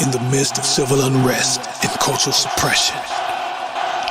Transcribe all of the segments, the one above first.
In the midst of civil unrest and cultural suppression,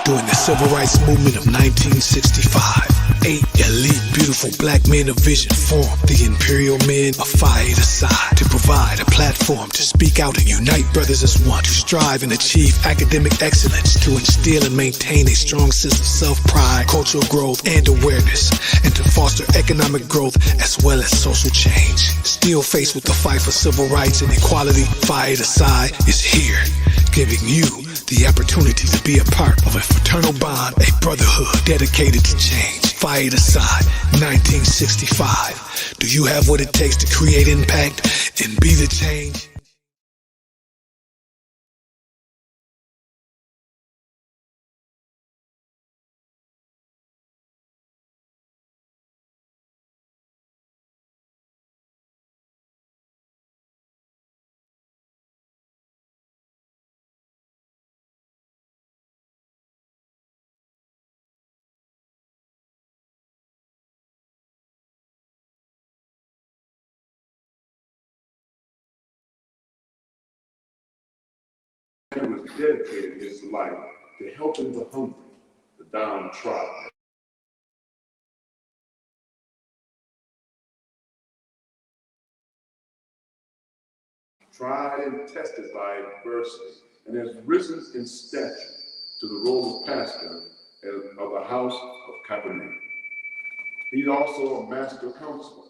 during the civil rights movement of 1965, 8 elite, beautiful black men of vision formed the Imperial Men of Phi Eta Psi to provide a platform to speak out and unite brothers as one, to strive and achieve academic excellence, to instill and maintain a strong sense of self-pride, cultural growth, and awareness, and to foster economic growth as well as social change. Still faced with the fight for civil rights and equality, Phi Eta Psi is here, giving you the opportunity to be a part of a fraternal bond, a brotherhood dedicated to change. Phi Eta Psi, 1965. Do you have what it takes to create impact and be the change? He was dedicated his life to helping the hungry, the downtrodden. Tried and tested by adversity, and has risen in stature to the role of pastor of the House of Cabernet. He's also a master counselor.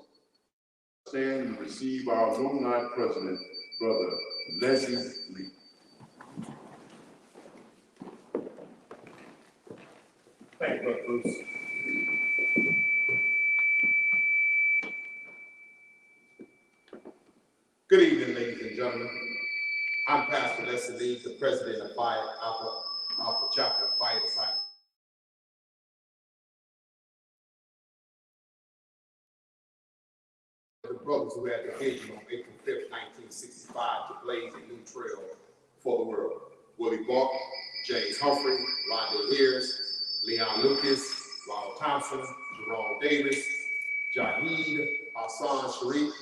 Stand and receive our alumni president, Brother Legacies. Thank you, Brother Bruce. Good evening, ladies and gentlemen. I'm Pastor Leslie Lee, the president of Phi Alpha Chapter of Phi Eta Psi. The brothers who had the vision on April 5th, 1965 to blaze a new trail for the world. Willie Bunk, James Humphrey, Rondell Hears, Leon Lucas, Ronald Thompson, Jerome Davis, Jaheed Hassan Sharif,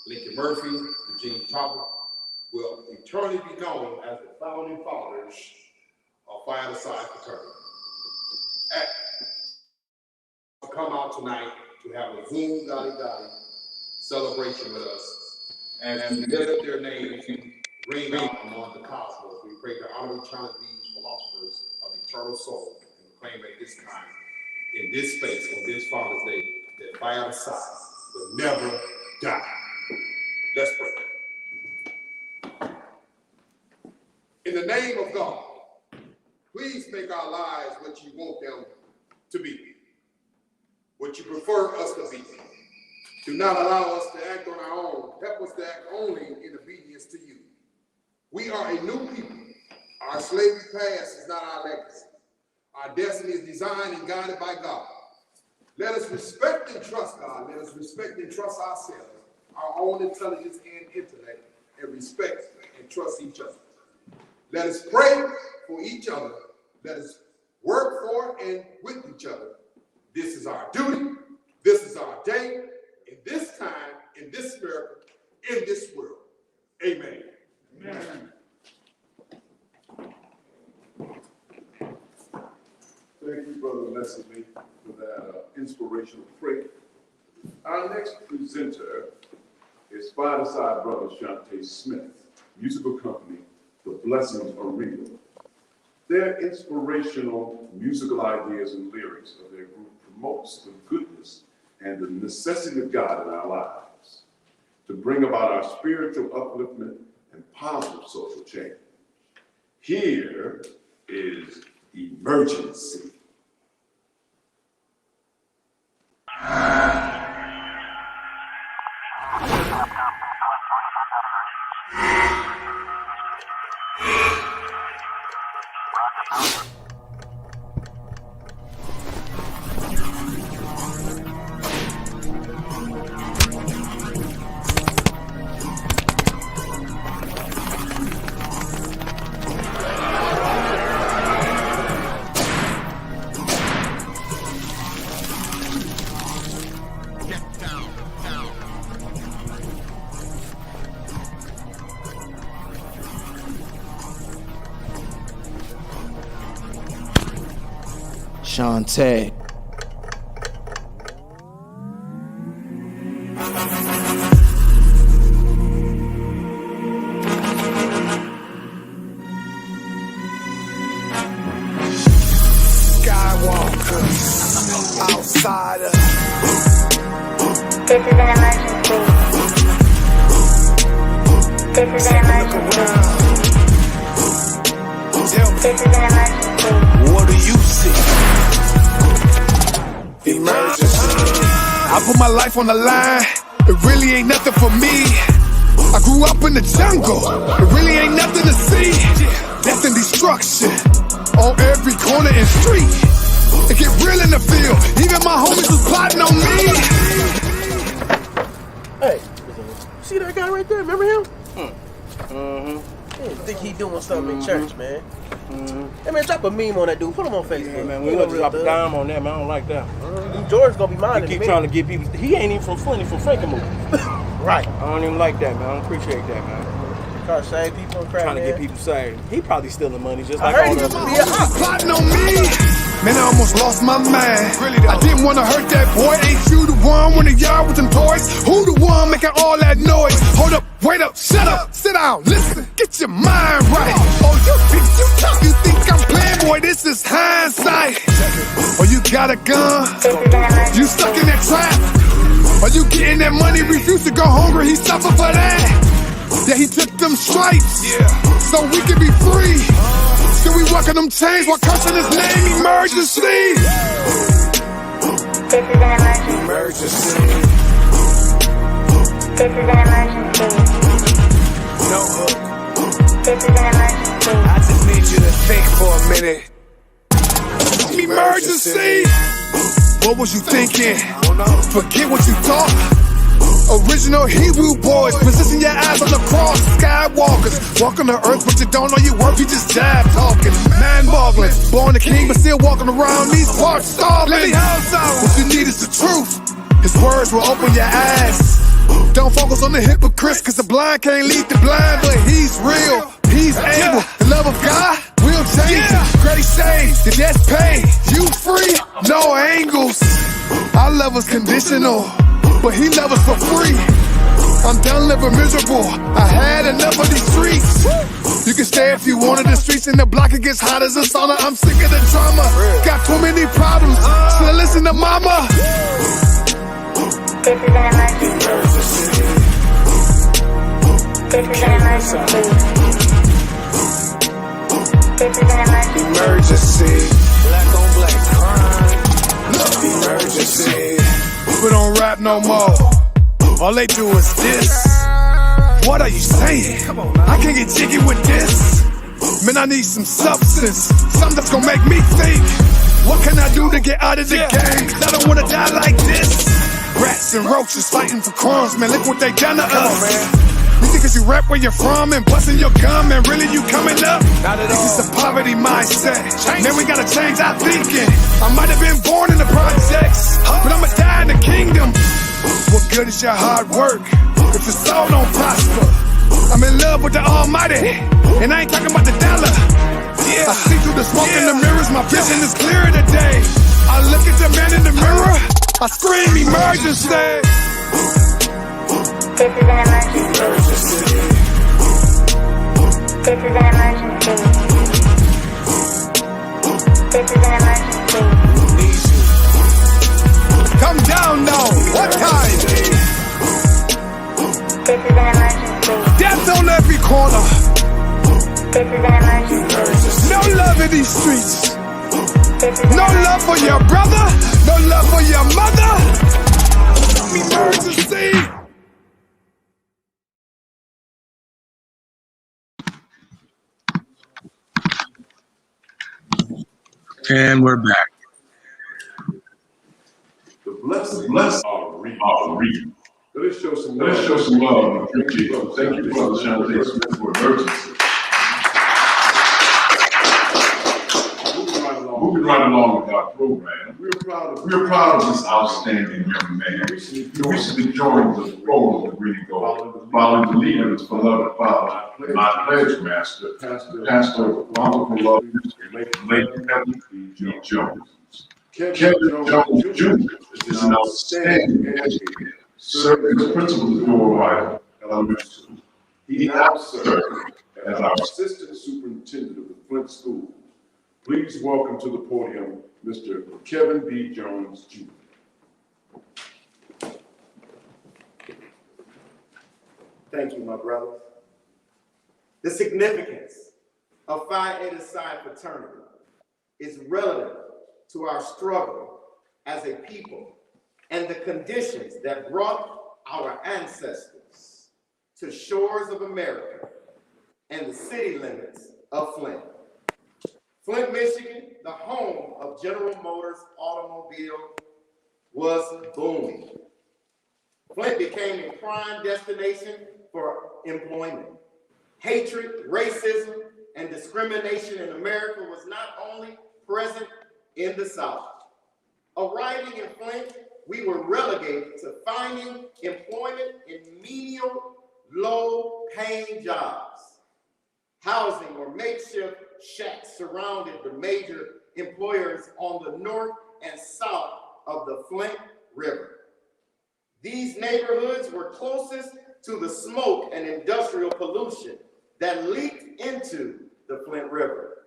Lincoln Murphy, Eugene Topper will eternally be known as the founding fathers of Phi Eta Psi fraternity. Come out tonight to have a Zoom Golly Golly celebration with us, and as we lift their names, ring out among the cosmos. We pray to honor and challenge these philosophers of the eternal soul and proclaim at this time, in this space, on this Father's Day, that Phi Eta Psi will never die. Let's pray. In the name of God, please make our lives what you want them to be, what you prefer us to be. Do not allow us to act on our own. Help us to act only in obedience to you. We are a new people. Our slavery past is not our legacy. Our destiny is designed and guided by God. Let us respect and trust God. Let us respect and trust ourselves, our own intelligence and intellect, and respect and trust each other. Let us pray for each other. Let us work for and with each other. This is our duty. This is our day. In this time, in this miracle, in this world. Amen. Amen. Thank you, Brother Leslie, for that inspirational prayer. Our next presenter is Phi Eta Psi brother Shante Smith, musical company, The Blessings Are Real. Their inspirational musical ideas and lyrics of their group promotes the goodness and the necessity of God in our lives to bring about our spiritual upliftment and positive social change. Here is Emergency. Shantae. Outsider. This is an emergency. This is an emergency. This is an emergency. What do you see? Emergency. I put my life on the line. It really ain't nothing for me. I grew up in the jungle. It really ain't nothing to see. Death and destruction on every corner and street. It get real in the field. Even my homies was plotting on me. Hey, see that guy right there? Remember him? I think he doing something in church, man. Hey, man, drop a meme on that dude. Put him on Facebook. Yeah, man, we gonna drop a dime on that, man. I don't like that. George's gonna be mine. He keep trying to get people. He ain't even from Funny, from Frankie movie. Right. I don't even like that, man. I don't appreciate that, man. Trying to save people and crap, Trying to man. get people saved. He probably stealing money just I like heard all he the used to other be a people. op. Plotting on me. Man, I almost lost my mind. I didn't want to hurt that boy. Ain't you the one when the yard with them toys? Who the one making all that noise? Hold up, wait up, shut up, sit down, listen, get your mind right. Oh, you think you talk, you think I'm playing, boy? This is hindsight. Oh, you got a gun? You stuck in that trap? Are you getting that money? Refuse to go hungry, he suffered for that. Yeah, he took them stripes, so we can be free. Still we walking them chains while cursing his name. Emergency. This is an emergency. This is an emergency. No hook. This is an emergency. I just need you to think for a minute. Emergency. What was you thinking? Forget what you thought. Original Hebrew boys, position your eyes on the cross. Skywalkers, walk on the earth, but you don't know your worth. You just jive talking, mind-boggling. Born a king, but still walking around these parts starving. What you need is the truth. His words will open your eyes. Don't focus on the hypocrites, cause the blind can't lead the blind. But he's real, he's able. The love of God will change you. Grace saves, the debt's paid. You free, no angles. Our love is conditional, but he loves us for free. I'm done living miserable. I had enough of these streets. You can stay if you wanted. The streets in the block, it gets hot as a sauna. I'm sick of the drama. Got too many problems. Should've listened to mama. This is an emergency. This is an emergency. This is an emergency. Emergency. Black on black crime. Emergency. We don't rap no more. All they do is this. What are you saying? I can't get jiggy with this. Man, I need some substance. Something that's gonna make me think. What can I do to get out of the game? 'Cause I don't wanna die like this. Rats and roaches fighting for crumbs, man. Look what they done to us. You think 'cause you rap where you're from and busting your gum, and really you coming up? Not at all. This is a poverty mindset. Man, we gotta change our thinking. I might have been born in the projects, but I'ma die in the kingdom. What good is your hard work if your soul don't prosper? I'm in love with the Almighty, and I ain't talking about the dollar. I see through the smoke in the mirrors, my vision is clearer today. I look at the man in the mirror, I scream emergency. This is an emergency. This is an emergency. This is an emergency. Come down now, what time? This is an emergency. Death on every corner. This is an emergency. No love in these streets. This is No love for your brother. No love for your mother. Emergency. And we're back. The blessings are real. Let us show some love and appreciation. Thank you, Brother Shantae Smith, for emergency. Moving right along with our program, we're proud of this outstanding young man. Who recently joined the role of the Green Gold, following the leader of his beloved father, my pledge master, Pastor Wonderful Love, late Kevin E. Jones. Kevin Jones Jr. is an outstanding educator, serving as principal at Florida Elementary School. He now serves as our assistant superintendent of the Flint School. Please welcome to the podium Mr. Kevin B. Jones Jr. Thank you, my brothers. The significance of Phi Eta Psi fraternity is relative to our struggle as a people and the conditions that brought our ancestors to shores of America and the city limits of Flint. Flint, Michigan, the home of General Motors Automobile, was booming. Flint became a prime destination for employment. Hatred, racism, and discrimination in America was not only present in the South. Arriving in Flint, we were relegated to finding employment in menial, low-paying jobs. Housing or makeshift shacks surrounded the major employers on the north and south of the Flint River. These neighborhoods were closest to the smoke and industrial pollution that leaked into the Flint River.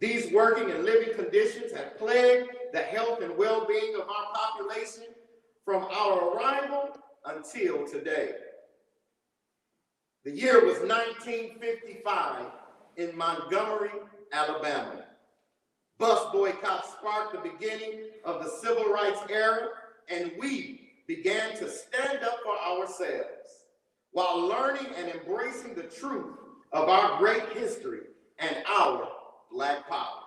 These working and living conditions have plagued the health and well-being of our population from our arrival until today. The year was 1955 in Montgomery, Alabama. Bus boycotts sparked the beginning of the civil rights era, and we began to stand up for ourselves while learning and embracing the truth of our great history and our Black power.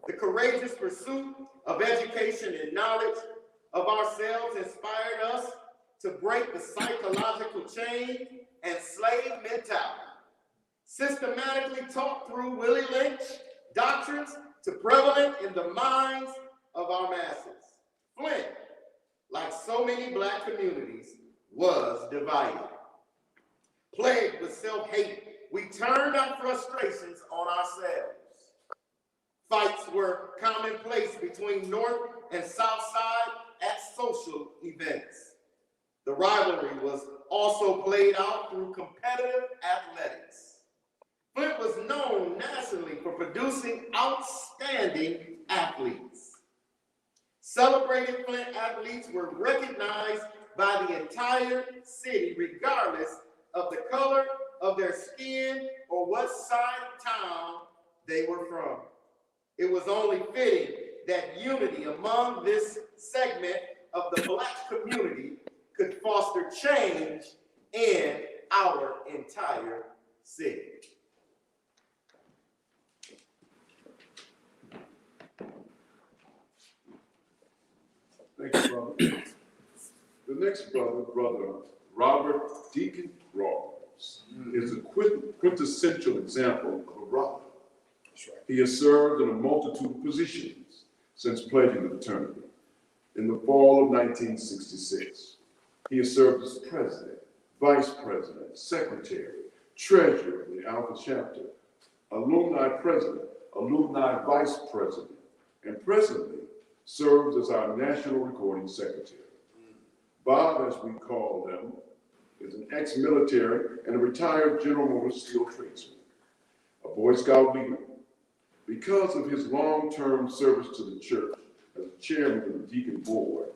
The courageous pursuit of education and knowledge of ourselves inspired us to break the psychological chain and slave mentality, systematically taught through Willie Lynch doctrines to prevalent in the minds of our masses. Flint, like so many Black communities, was divided. Plagued with self-hate, we turned our frustrations on ourselves. Fights were commonplace between North and South Side at social events. The rivalry was also played out through competitive athletics. Flint was known nationally for producing outstanding athletes. Celebrated Flint athletes were recognized by the entire city, regardless of the color of their skin or what side of town they were from. It was only fitting that unity among this segment of the Black community could foster change in our entire city. Thank you, brother. The next brother, Robert Deacon Rawls, is a quintessential example of a brother. He has served in a multitude of positions since pledging the fraternity. In the fall of 1966, he has served as president, vice president, secretary, treasurer of the Alpha chapter, alumni president, alumni vice president, and presently serves as our national recording secretary. Bob, as we call them, is an ex-military and a retired General Motors steel tradesman, a Boy Scout leader. Because of his long-term service to the church as chairman of the Deacon Board,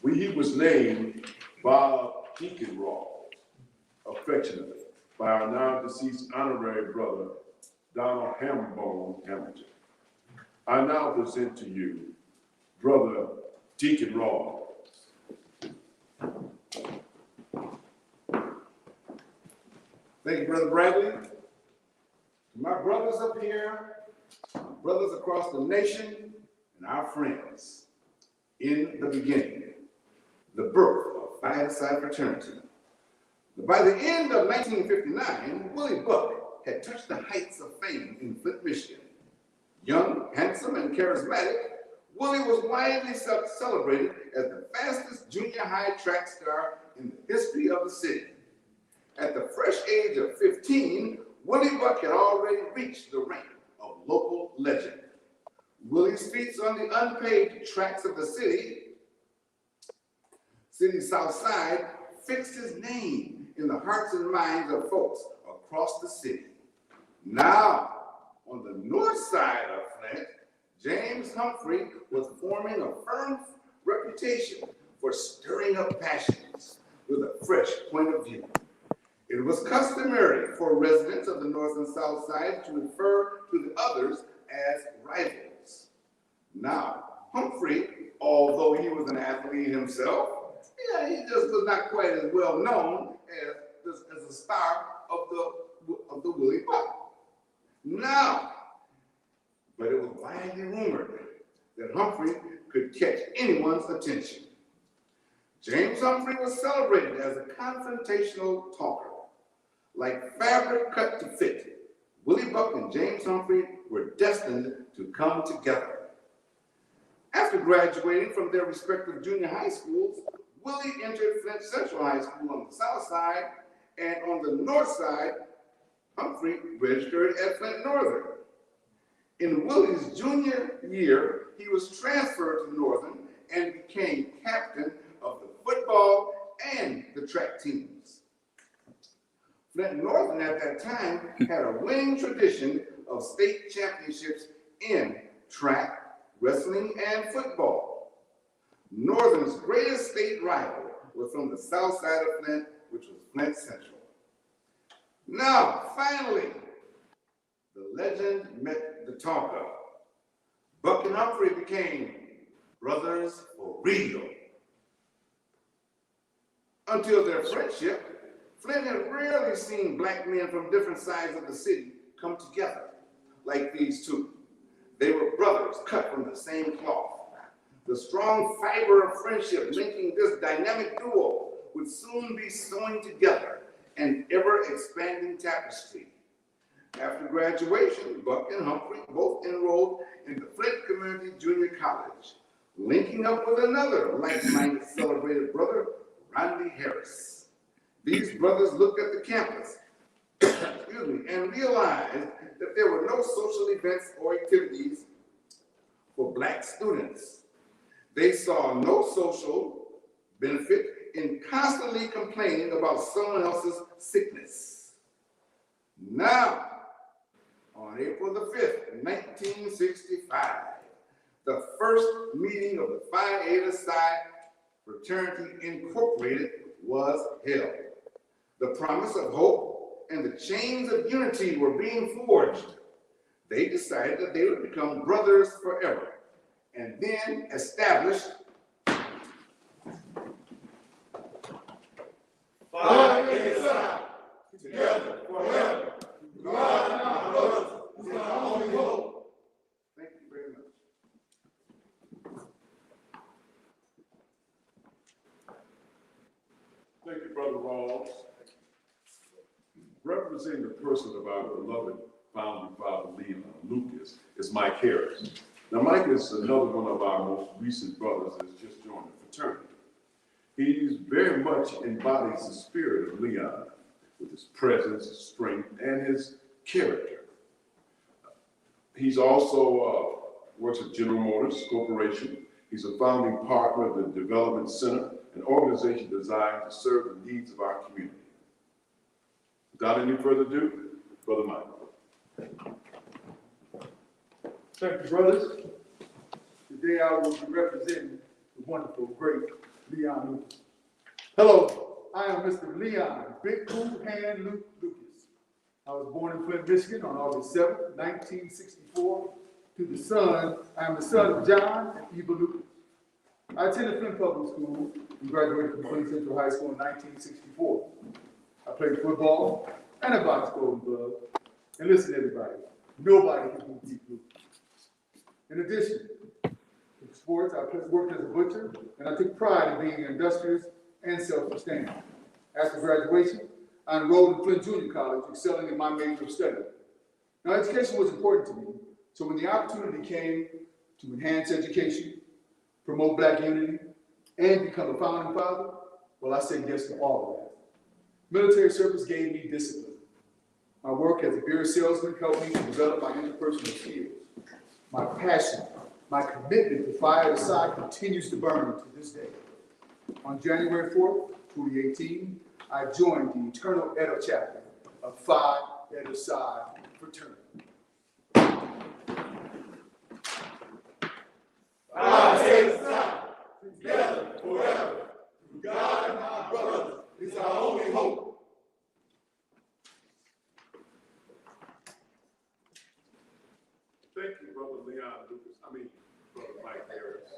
he was named Bob Deacon Rawls, affectionately, by our now deceased honorary brother, Donald Hambone Hamilton. I now present to you Brother Deacon Rawls. Thank you, Brother Bradley. To my brothers up here, brothers across the nation, and our friends, in the beginning, the birth of Phi Eta Psi fraternity. By the end of 1959, Willie Buck had touched the heights of fame in Flint, Michigan. Young, handsome, and charismatic, Willie was widely celebrated as the fastest junior high track star in the history of the city. At the fresh age of 15, Willie Buck had already reached the rank of local legend. Willie's feats on the unpaved tracks of the city's south side fixed his name in the hearts and minds of folks across the city. Now, on the north side of Flint, James Humphrey was forming a firm reputation for stirring up passions with a fresh point of view. It was customary for residents of the north and south side to refer to the others as rivals. Now, Humphrey, although he was an athlete himself, he just was not quite as well known as a star of the Willie Buck. Now, but it was widely rumored that Humphrey could catch anyone's attention. James Humphrey was celebrated as a confrontational talker. Like fabric cut to fit, Willie Buck and James Humphrey were destined to come together. After graduating from their respective junior high schools, Willie entered Flint Central High School on the south side, and on the north side, Humphrey registered at Flint Northern. In Willie's junior year, he was transferred to Northern and became captain of the football and the track teams. Flint Northern at that time had a winning tradition of state championships in track, wrestling, and football. Northern's greatest state rival was from the south side of Flint, which was Flint Central. Now, finally, the legend met the talker. Buck and Humphrey became brothers for real. Until their friendship, Flint had rarely seen black men from different sides of the city come together like these two. They were brothers cut from the same cloth. The strong fiber of friendship linking this dynamic duo would soon be sewing together an ever-expanding tapestry. After graduation, Buck and Humphrey both enrolled in the Flint Community Junior College, linking up with another like-minded celebrated brother, Rodney Harris. These brothers looked at the campus and realized that there were no social events or activities for black students. They saw no social benefit in constantly complaining about someone else's sickness. Now, on April the 5th, 1965, the first meeting of the Phi Eta Psi Fraternity Incorporated was held. The promise of hope and the chains of unity were being forged. They decided that they would become brothers forever, and then established Phi Eta Psi, together forever. We are now brothers, we are our only hope. Thank you very much. Thank you, Brother Rawls. Representing the person of our beloved founding father, Leon Lucas, is Mike Harris. Now, Mike is another one of our most recent brothers that's just joined the fraternity. He very much embodies the spirit of Leon with his presence, his strength, and his character. He's also works at General Motors Corporation. He's a founding partner of the Development Center, an organization designed to serve the needs of our community. Without any further ado, Brother Mike. Thank you, brothers. Today I will be representing the wonderful, great Leon Lucas. Hello, I am Mr. Leon Big Cool Hand Luke Lucas. I was born in Flint, Michigan on August 7th, 1964. To the son, I am the son of John and Eva Lucas. I attended Flint Public School and graduated from Flint Central High School in 1964. I played football and a box Golden Glove. And listen, everybody, nobody can beat Lucas. In addition to sports, I worked as a butcher, and I took pride in being industrious and self-sustaining. After graduation, I enrolled in Flint Junior College, excelling in my major of study. Now, education was important to me, so when the opportunity came to enhance education, promote black unity, and become a founding father, well, I said yes to all of that. Military service gave me discipline. My work as a beer salesman helped me to develop my interpersonal skills. My passion My commitment to Fire at the Side continues to burn to this day. On January 4th, 2018, I joined the Eternal Edda chapter of Phi Eta Psi fraternity. Phi Eta Psi, together forever, through God and our brothers is our only hope. Thank you, Brother Leon Lucas. Brother Mike Harris.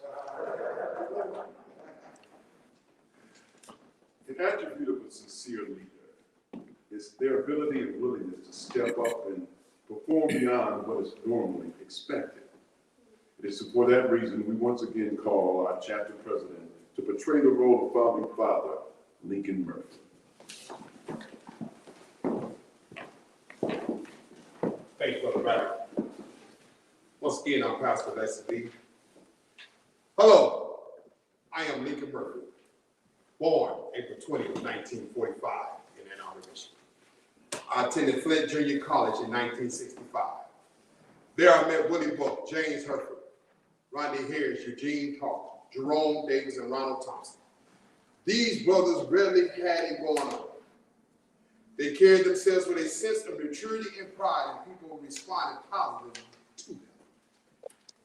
An attribute of a sincere leader is their ability and willingness to step up and perform beyond what is normally expected. It is for that reason we once again call our chapter president to portray the role of founding father, Lincoln Murphy. Thank you, Brother Barry. Once again, I'm Pastor Leslie. Hello, I am Lincoln Murphy, born April 20th, 1945 in Ann Arbor, Michigan. I attended Flint Junior College in 1965. There I met Willie Buck, James Herford, Rodney Harris, Eugene Paul, Jerome Davis, and Ronald Thompson. These brothers rarely had it going on. They carried themselves with a sense of maturity and pride, and people responded positively to them.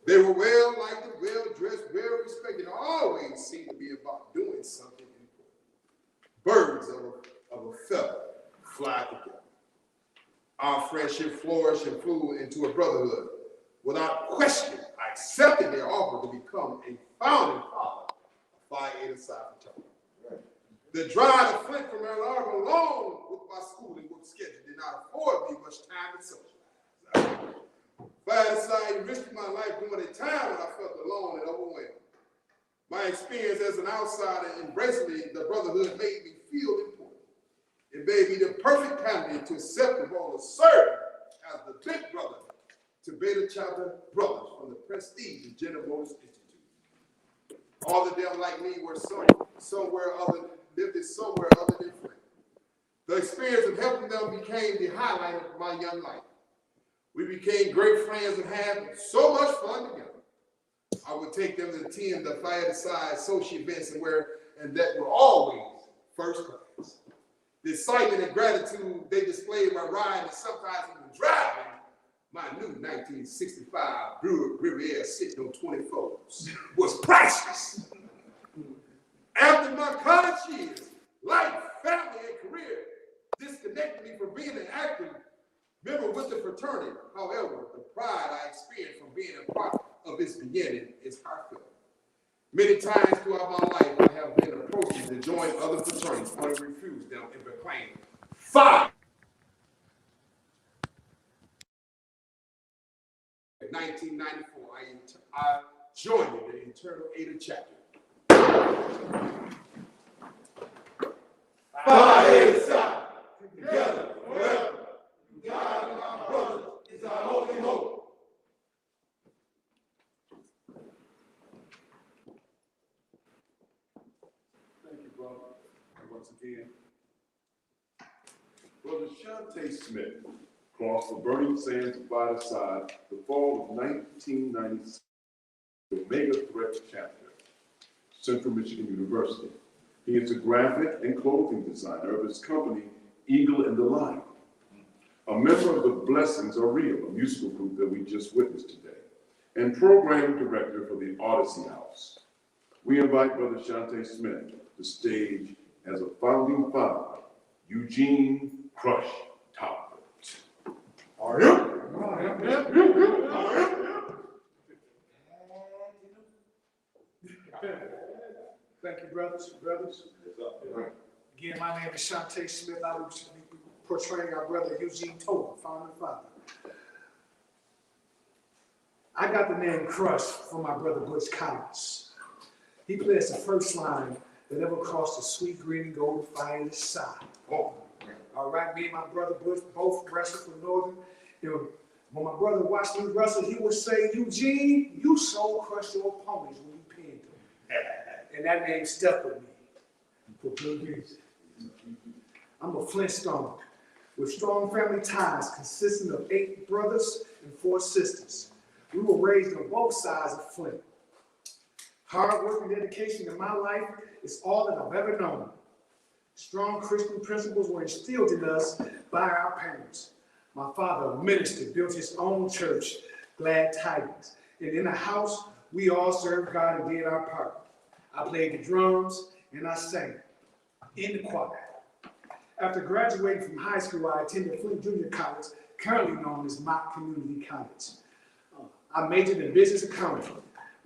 They were well-liked, well-dressed, well-respected, and always seemed to be about doing something important. Birds of a feather fly together. Our friendship flourished and flew into a brotherhood. Without question, I accepted their offer to become a founding father of Phi Eta Psi fraternity. The drive to Flint from Ann Arbor, along with my schooling work schedule, did not afford me much time to socialize. Phi Eta Psi enriched my life during a time when I felt alone and overwhelmed. My experience as an outsider embracing the brotherhood made me feel important. It made me the perfect candidate to accept the role of serving as the big brother to Beta Chapter brothers from the prestige of General Motors Institute. All of them, like me, were lived somewhere other than Flint. The experience of helping them became the highlight of my young life. We became great friends and had so much fun together. I would take them to attend the Phi Eta Psi associate events and that were always first class. The excitement and gratitude they displayed by riding and sometimes even driving my new 1965 Brewer Riviera sitting on 24s was priceless. After my college years, life, family, and career disconnected me from being an active member with the fraternity. However, the pride I experienced from being a part of its beginning is heartfelt. Many times throughout my life, I have been approached to join other fraternities, but I refused them and proclaimed Phi. In 1994, I joined the Eternal Eta chapter. Phi Eta Psi, together forever. God and our brothers is our only hope. Thank you, brother. And once again, Brother Shante Smith crossed the burning sands of Phi Eta Psi the fall of 1996, the Omega Threat chapter, Central Michigan University. He is a graphic and clothing designer of his company, Eagle and the Lion. A member of the Blessings Are Real, a musical group that we just witnessed today, and program director for the Odyssey House. We invite Brother Shante Smith to the stage as a founding father, Eugene Crush Talbot. Are you? Thank you, brothers. Again, my name is Shante Smith. I will be portraying our brother Eugene Toller, founding father. I got the name Crush from my brother Butch Collins. He plays the first line that ever crossed the sweet green and gold Phi Eta Psi. Oh. All right, me and my brother Butch both wrestled for Northern. When my brother watched me wrestle, he would say, Eugene, you so crushed your opponents when you pinned them. And that name stuck with me for good reason. I'm a Flintstone with strong family ties consisting of 8 brothers and 4 sisters. We were raised on both sides of Flint. Hard work and dedication in my life is all that I've ever known. Strong Christian principles were instilled in us by our parents. My father, a minister, built his own church, Glad Tidings. And in the house, we all served God and did our part. I played the drums and I sang in the choir. After graduating from high school, I attended Flint Junior College, currently known as Mott Community College. I majored in business accounting.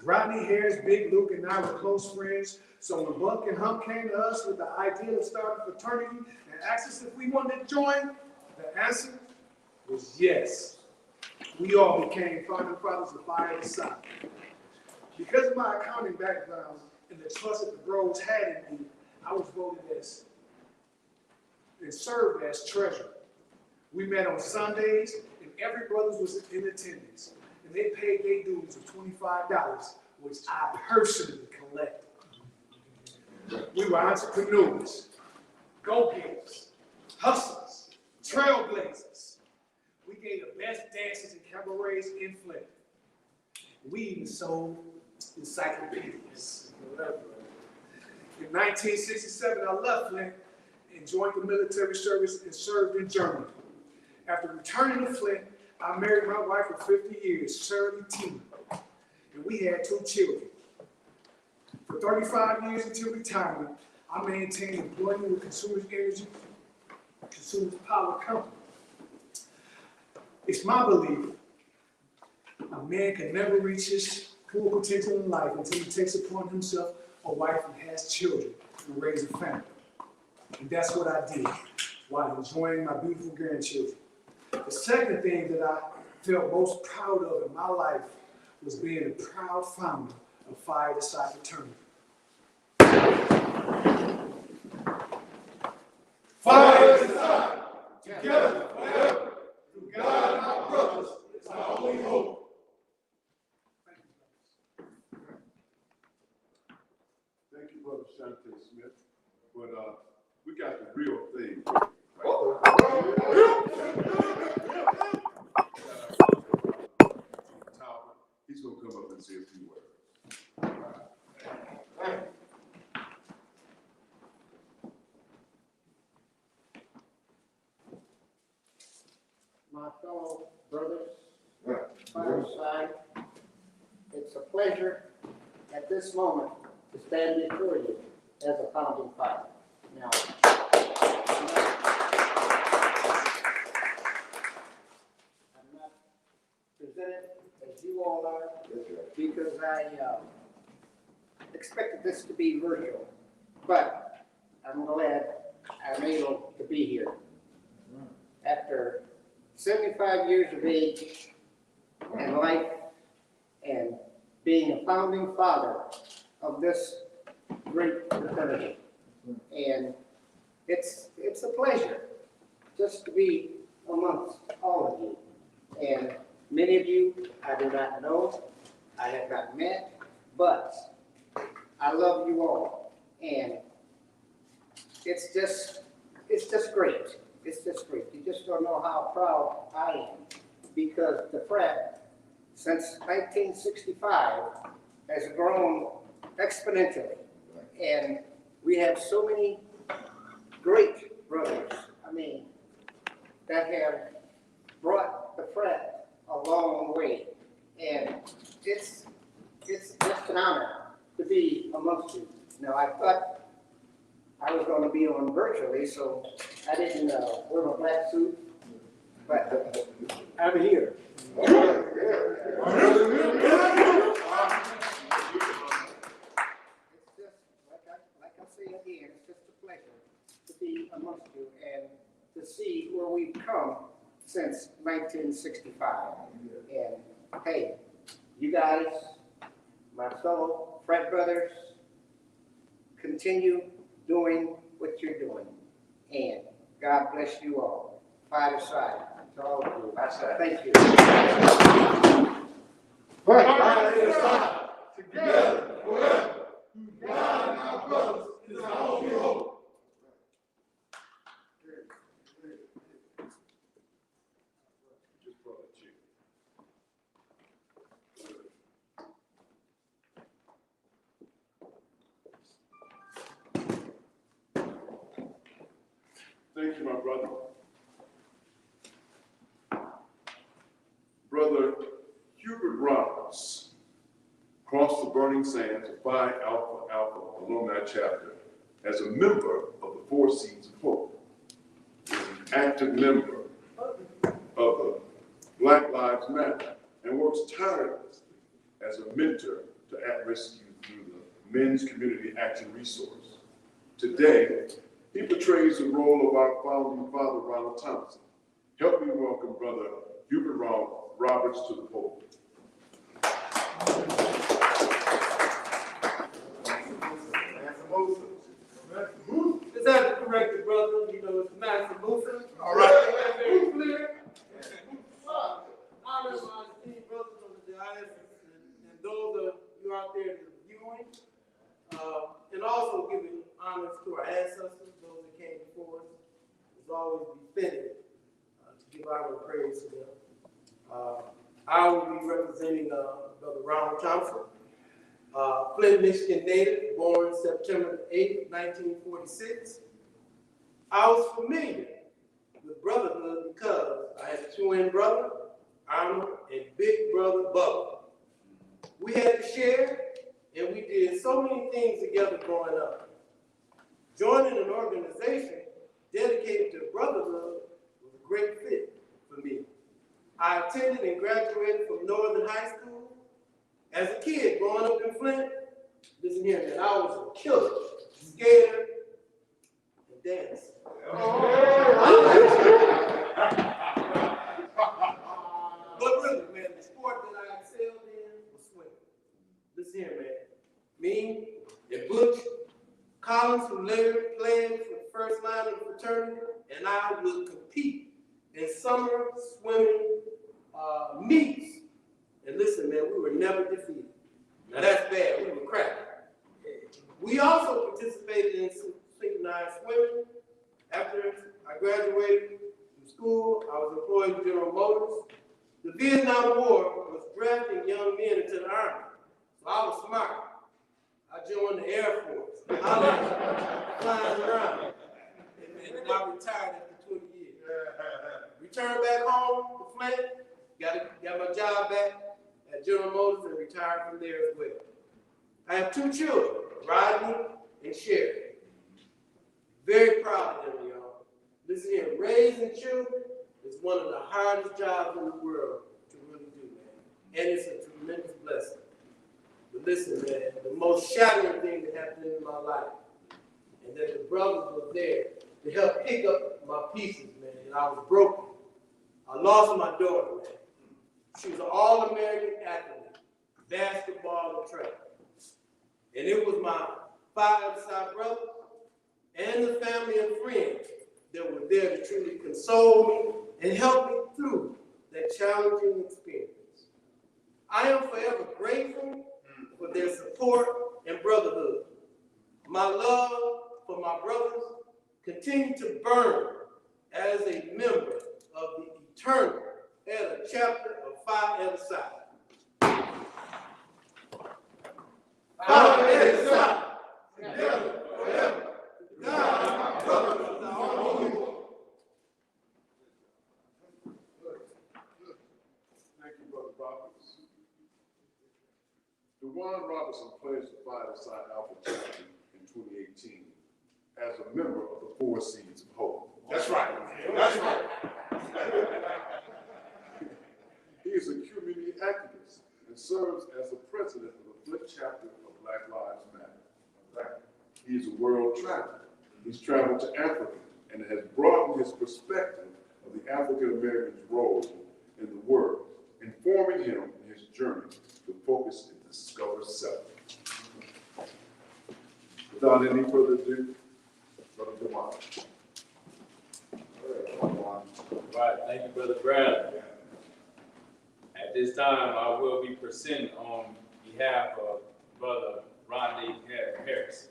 Rodney Harris, Big Luke, and I were close friends, so when Buck and Hump came to us with the idea of starting a fraternity and asked us if we wanted to join, the answer was yes. We all became founding fathers of Phi Eta Psi. Because of my accounting background and the trust that the bros had in me, I was voted as and served as treasurer. We met on Sundays, and every brother was in attendance. And they paid their dues of $25, which I personally collected. We were entrepreneurs, go-getters, hustlers, trailblazers. We gave the best dances and cabarets in Flint. We even sold encyclopedias. In 1967, I left Flint and joined the military service and served in Germany. After returning to Flint, I married my wife for 50 years, Shirley Tina, and we had 2 children. For 35 years until retirement, I maintained employment with Consumers Energy, Consumers Power Company. It's my belief a man can never reach his full potential in life until he takes upon himself a wife and has children and raise a family. And that's what I did while enjoying my beautiful grandchildren. The second thing that I felt most proud of in my life was being a proud founder of Phi Eta Psi fraternity. Phi Eta Psi, together forever, through God and our brothers, is our only hope. Thank you, Brother Shante Smith. But we got the real thing. He's going to come up and say a few words. My fellow brothers, fireside, it's a pleasure at this moment to stand before you as a founding father. Now, I'm not presented as you all are because I expected this to be virtual, but I'm glad I'm able to be here. After 75 years of age and life and being a founding father of this great fraternity. And it's a pleasure just to be amongst all of you. And many of you I do not know, I have not met, but I love you all. And it's just great. It's just great. You just don't know how proud I am because the Frat, since 1965, has grown exponentially. And we have so many great brothers, that have brought the Frat a long way. And it's just an honor to be amongst you. Now, I thought I was going to be on virtually, so I didn't wear my black suit, but I'm here. It's just, like I say again, it's just a pleasure to be amongst you and to see where we've come since 1965. And hey, you guys, my fellow Frat brothers, continue doing what you're doing. And God bless you all. Phi Eta Psi to all of you. I say thank you. Phi Eta Psi, together forever. God and our brothers is our only hope. Thank you, my brother. Brother Hubert Roberts crossed the burning sands of Phi Alpha Alpha Alumni Chapter as a member of the Four Seeds of Hope. He is an active member of the Black Lives Matter and works tirelessly as a mentor to at-risk youth through the Men's Community Action Resource. Today, he portrays the role of our founding father, Ronald Thompson. Help me welcome Brother Hubert Roberts to the podium. Is that correct, brother? You know, it's Master Musa. All right. Very clear. Honor my esteemed brothers on the dais and those of you out there viewing, and also giving honors to our ancestors, those that came before us. It's always befitting to give honor and praise to them. I will be representing Brother Ronald Thompson, Flint, Michigan native, born September 8, 1946. I was familiar with brotherhood because I had a twin brother, Arnold, and big brother, Bubba. We had to share, and we did so many things together growing up. Joining an organization dedicated to brotherhood was a great fit for me. I attended and graduated from Northern High School. As a kid, growing up in Flint, listen here, man, I was a killer, skater, and dancer. But really, man, the sport that I excelled in was swimming. Listen here, man. Me and Butch Collins, who later played for the first line of the fraternity, and I would compete in summer swimming meets. And listen, man, we were never defeated. Now that's bad. We were cracking. We also participated in synchronized swimming. After I graduated from school, I was employed with General Motors. The Vietnam War was drafting young men into the Army. So I was smart. I joined the Air Force. I was flying around. And I retired after 20 years. Returned back home to Flint, got my job back at General Motors and retired from there as well. I have two children, Rodney and Sherry. Very proud of them, y'all. Listen here, raising children is one of the hardest jobs in the world to really do, man. And it's a tremendous blessing. But listen, man, the most shattering thing that happened in my life, and that the brothers were there to help pick up my pieces, man, and I was broken. I lost my daughter, man. She was an all-American athlete, basketball and track. And it was my five-side brother and the family and friends that were there to truly console me and help me through that challenging experience. I am forever grateful for their support and brotherhood. My love for my brothers continued to burn as a member of the eternal Eta chapter of Phi Eta Psi. Phi Eta Psi, together forever. God and my brothers are all you. Thank you, Brother Roberts. DeJuan Robinson pledged to Phi Eta Psi Alpha Chapter in 2018 as a member of the Four Seeds of Hope. That's right. That's right. He is a community activist and serves as the president of the Flint chapter of Black Lives Matter. He is a world traveler. He's traveled to Africa and has broadened his perspective of the African American's role in the world, informing him in his journey to focus and discover self. Without any further ado, Brother DeJuan. Right, thank you, Brother Bradley. At this time, I will be presenting on behalf of Brother Rodney Harris.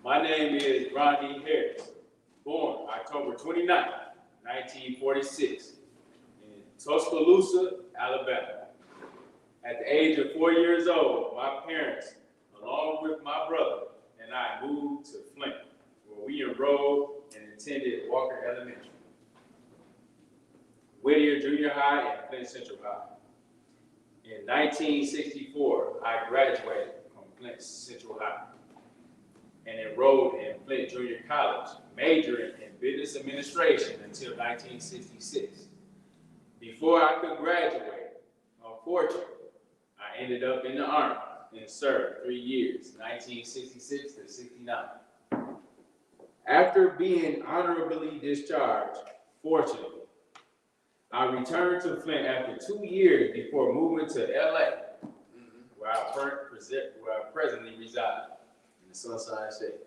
My name is Rodney Harris, born October 29, 1946, in Tuscaloosa, Alabama. At the age of 4 years old, my parents, along with my brother, and I moved to Flint, where we enrolled and attended Walker Elementary, Whittier Junior High, and Flint Central High. In 1964, I graduated from Flint Central High and enrolled in Flint Junior College, majoring in business administration until 1966. Before I could graduate, unfortunately, I ended up in the Army and served 3 years, 1966 to 69. After being honorably discharged, fortunately, I returned to Flint after 2 years before moving to LA, where I presently reside in the Sunshine State.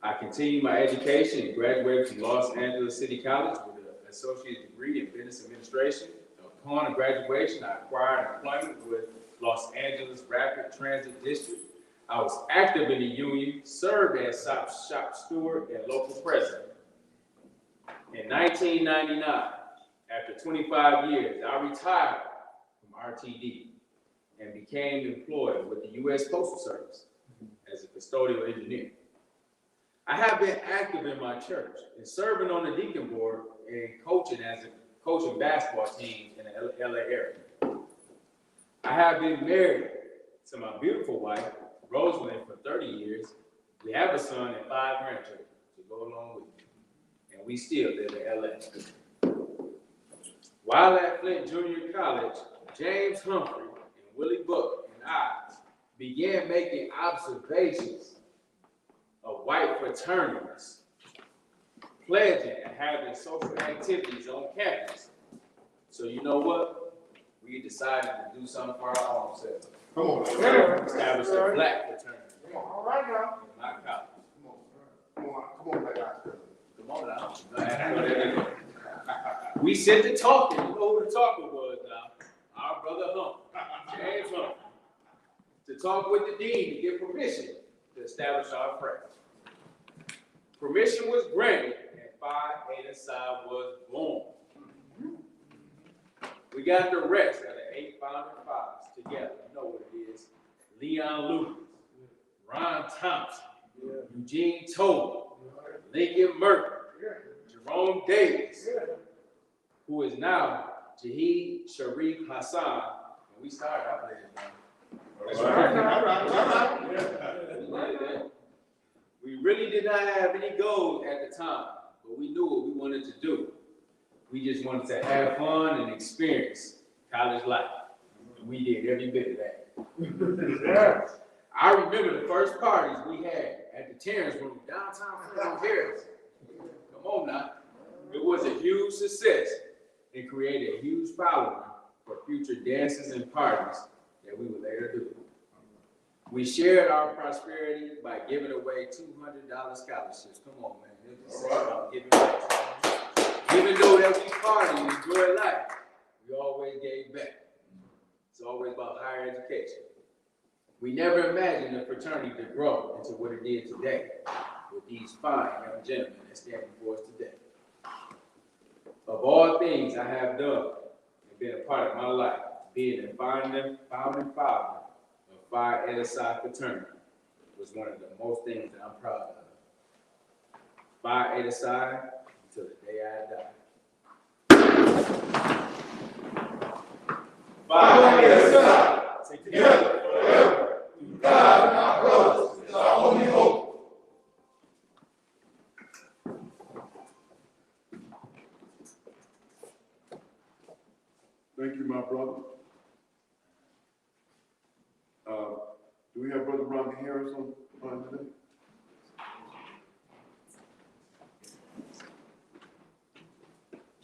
I continued my education and graduated from Los Angeles City College with an associate degree in business administration. Upon graduation, I acquired employment with Los Angeles Rapid Transit District. I was active in the union, served as shop steward and local president. In 1999, after 25 years, I retired from RTD and became employed with the U.S. Postal Service as a custodial engineer. I have been active in my church and serving on the deacon board and coaching basketball teams in the LA area. I have been married to my beautiful wife, Rosalind, for 30 years. We have a son and 5 grandchildren to go along with me, and we still live in LA. While at Flint Junior College, James Humphrey and Willie Book and I began making observations of white fraternities, pledging and having social activities on campus. So you know what? We decided to do something for our own selves. Come on. Establish a black fraternity. All right now. In my college. Come on, black guys. Come on now. We sent the talker. You know who the talker was now? Our brother Humphrey, James Humphrey, to talk with the dean to get permission to establish our frat. Permission was granted, and Phi Eta Psi was born. We got the rest of the 8 founding fathers together. You know what it is. Leon Lucas, Ron Thompson, Eugene Toll, Lincoln Murphy, Jerome Davis, who is now Jaheed Sharif Hassan. And we started out there. All right. We really did not have any goals at the time, but we knew what we wanted to do. We just wanted to have fun and experience college life. And we did every bit of that. I remember the first parties we had at the Terrence Room, downtown Flint, Harris. Come on now. It was a huge success and created a huge following for future dances and parties that we would later do. We shared our prosperity by giving away $200 scholarships. Come on, man. It's about giving back. Even though that we party and enjoy life, we always gave back. It's always about higher education. We never imagined the fraternity to grow into what it did today with these fine young gentlemen that stand before us today. Of all things I have done and been a part of my life, being a founding father of Phi Eta Psi fraternity was one of the most things that I'm proud of. Phi Eta Psi until the day I die. Phi Eta Psi, together forever. God and our brothers is our only hope. Thank you, my brother. Do we have Brother Ronnie Harris on today?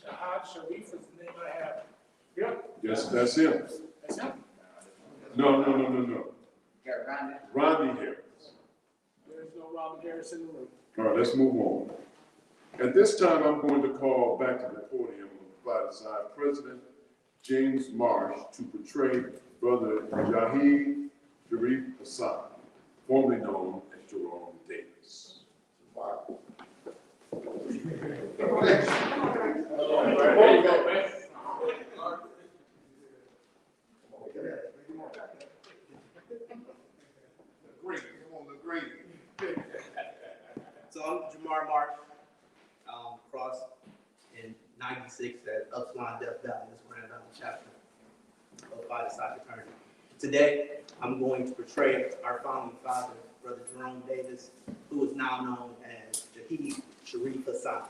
Jahad Sharif is the name I have. Yep. Yes, that's him. That's him? No. Yeah, Ronnie Harris. There's no Robert Harris in the room. All right, let's move on. At this time, I'm going to call back to the podium Phi Eta Psi President James Marsh to portray Brother Jaheed Sharif Hassan, formerly known as Jerome Davis. So I'm 1996 at Upsilon Death Valley, this Grand Valley chapter of Phi Psi fraternity. Today, I'm going to portray our founding father, Brother Jerome Davis, who is now known as Jaheed Sharif Hassan.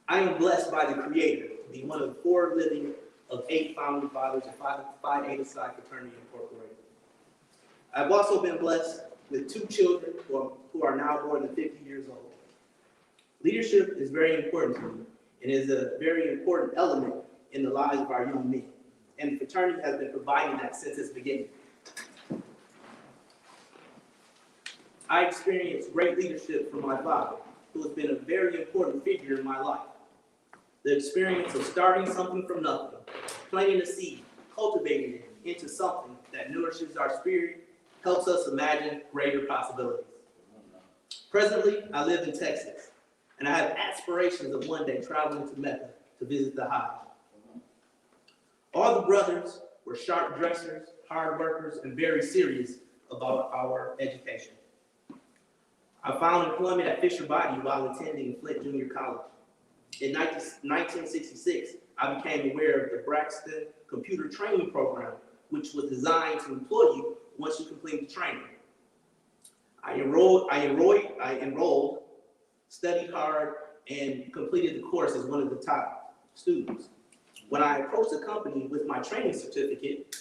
I am blessed by the Creator to be one of 4 living of 8 founding fathers of Phi Eta Psi Fraternity Incorporated. I've also been blessed with 2 children who are now more than 50 years old. Leadership is very important to me and is a very important element in the lives of our young men. And the fraternity has been providing that since its beginning. I experienced great leadership from my father, who has been a very important figure in my life. The experience of starting something from nothing, planting a seed, cultivating it into something that nourishes our spirit, helps us imagine greater possibilities. Presently, I live in Texas, and I have aspirations of one day traveling to Mecca to visit the Hajj. All the brothers were sharp dressers, hard workers, and very serious about our education. I found employment at Fisher Body while attending Flint Junior College. In 1966, I became aware of the Braxton Computer Training Program, which was designed to employ you once you complete the training. I enrolled, studied hard, and completed the course as one of the top students. When I approached the company with my training certificate,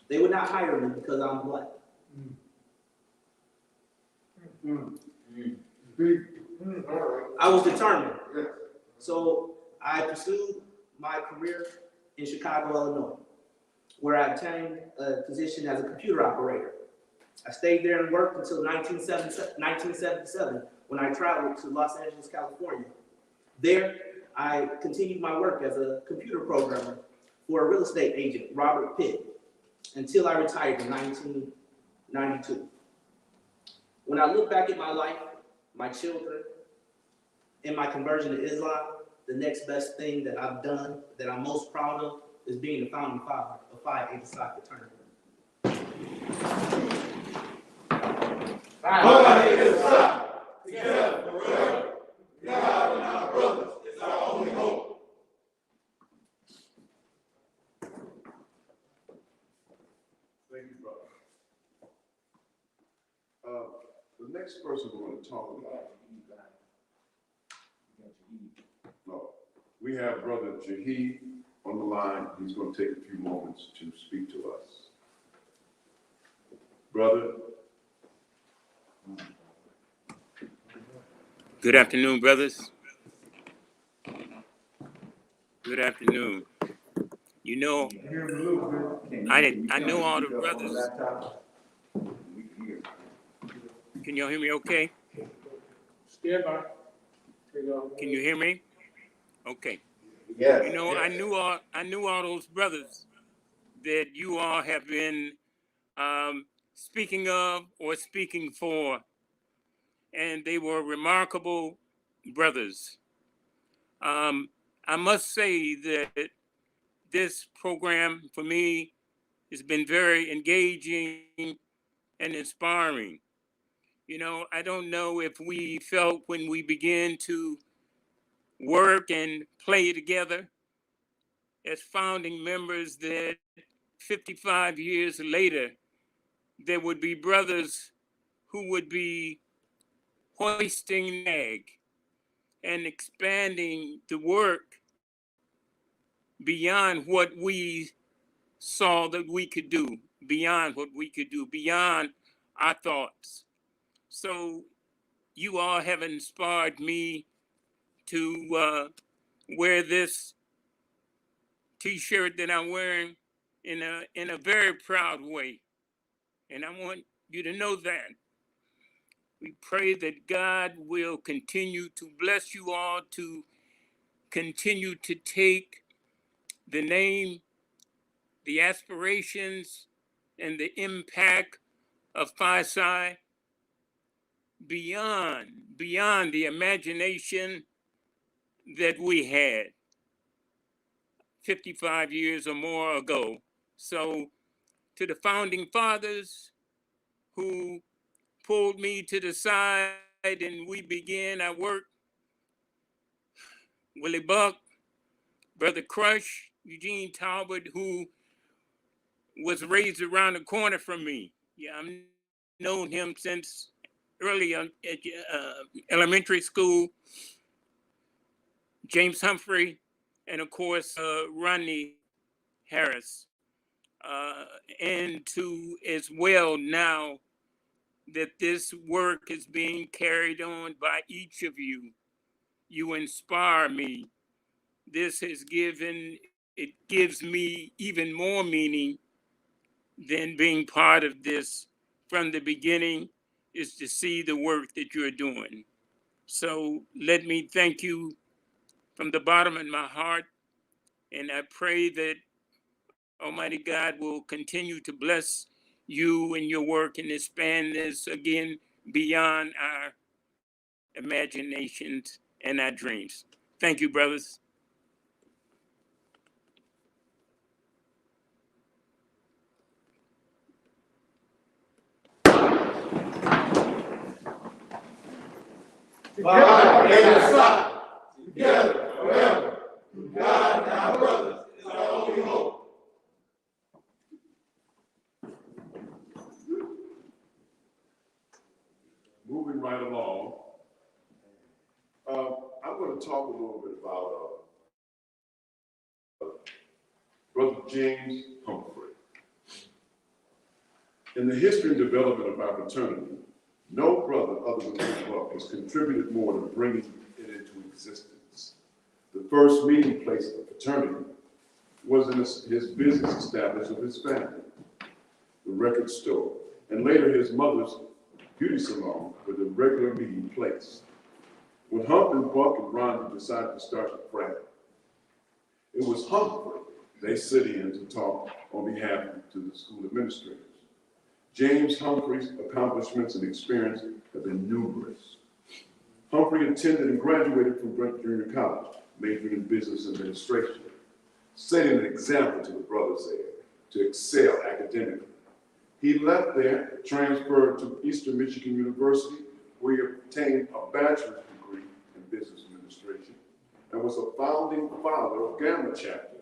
they would not hire me because I'm Black. I was determined. So I pursued my career in Chicago, Illinois, where I obtained a position as a computer operator. I stayed there and worked until 1977 when I traveled to Los Angeles, California. There, I continued my work as a computer programmer for a real estate agent, Robert Pitt, until I retired in 1992. When I look back at my life, my children, and my conversion to Islam, the next best thing that I've done, that I'm most proud of, is being the founding father of Phi Eta Psi fraternity. Phi Eta Psi, together forever. God and our brothers is our only hope. Thank you, brother. The next person we're going to talk about. No, we have Brother Jaheed on the line. He's going to take a few moments to speak to us. Brother. Good afternoon, brothers. Good afternoon. You know, I know all the brothers. Can y'all hear me okay? Stand by. Can you hear me? Okay. Yes. You know, I knew all those brothers that you all have been speaking of or speaking for, and they were remarkable brothers. I must say that this program for me has been very engaging and inspiring. You know, I don't know if we felt when we began to work and play together as founding members that 55 years later, there would be brothers who would be hoisting NAG and expanding the work beyond what we saw that we could do, beyond what we could do, beyond our thoughts. So you all have inspired me to wear this T-shirt that I'm wearing in a very proud way. And I want you to know that. We pray that God will continue to bless you all to continue to take the name, the aspirations, and the impact of Phi Psi beyond the imagination that we had 55 years or more ago. So to the founding fathers who pulled me to the side and we began our work, Willie Buck, Brother Crush, Eugene Talbot, who was raised around the corner from me. Yeah, I've known him since early at elementary school. James Humphrey, and of course, Rodney Harris. And to as well now that this work is being carried on by each of you. You inspire me. This has it gives me even more meaning than being part of this from the beginning, is to see the work that you're doing. So let me thank you from the bottom of my heart, and I pray that Almighty God will continue to bless you and your work and expand this again beyond our imaginations and our dreams. Thank you, brothers. By and side, together forever. God and our brothers is our only hope. Moving right along, I'm going to talk a little bit about Brother James Humphrey. In the history and development of our fraternity, no brother other than Brother Buck has contributed more to bringing it into existence. The first meeting place of the fraternity was in his business establishment of his family, the record store, and later his mother's beauty salon with a regular meeting place. When Hump and Buck and Ronnie decided to start the Frat, it was Humphrey they sit in to talk on behalf to the school administrators. James Humphrey's accomplishments and experience have been numerous. Humphrey attended and graduated from Brent Junior College, majoring in business administration, setting an example to the brothers there to excel academically. He left there, transferred to Eastern Michigan University, where he obtained a bachelor's degree in business administration, and was a founding father of Gamma Chapter,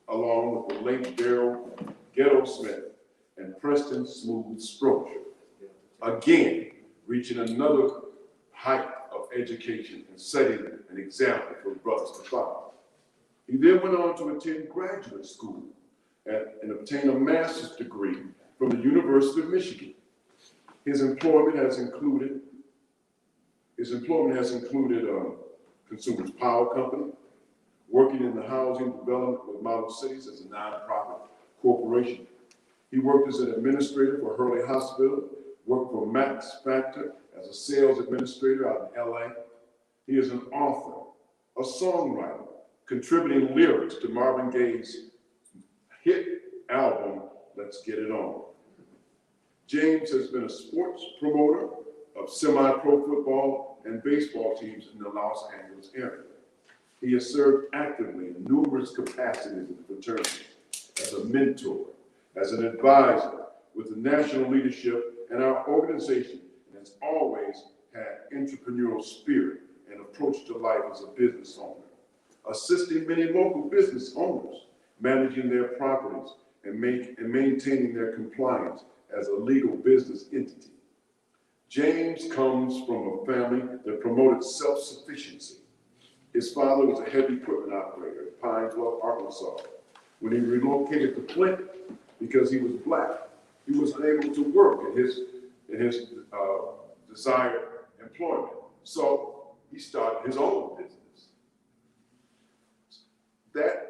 along with the late Daryl Ghetto Smith and Preston Smooth Strocher, again, reaching another height of education and setting an example for brothers to follow. He then went on to attend graduate school and obtain a master's degree from the University of Michigan. His employment has included Consumers Power Company, working in the housing development with Model Cities as a nonprofit corporation. He worked as an administrator for Hurley Hospital, worked for Max Factor as a sales administrator out in LA. He is an author, a songwriter, contributing lyrics to Marvin Gaye's hit album, Let's Get It On. James has been a sports promoter of semi-pro football and baseball teams in the Los Angeles area. He has served actively in numerous capacities in the fraternity, as a mentor, as an advisor with the national leadership and our organization, and has always had entrepreneurial spirit and approach to life as a business owner, assisting many local business owners, managing their properties and maintaining their compliance as a legal business entity. James comes from a family that promoted self-sufficiency. His father was a heavy equipment operator in Pine Bluff, Arkansas. When he relocated to Flint, because he was black, he was unable to work in his desired employment. So he started his own business. That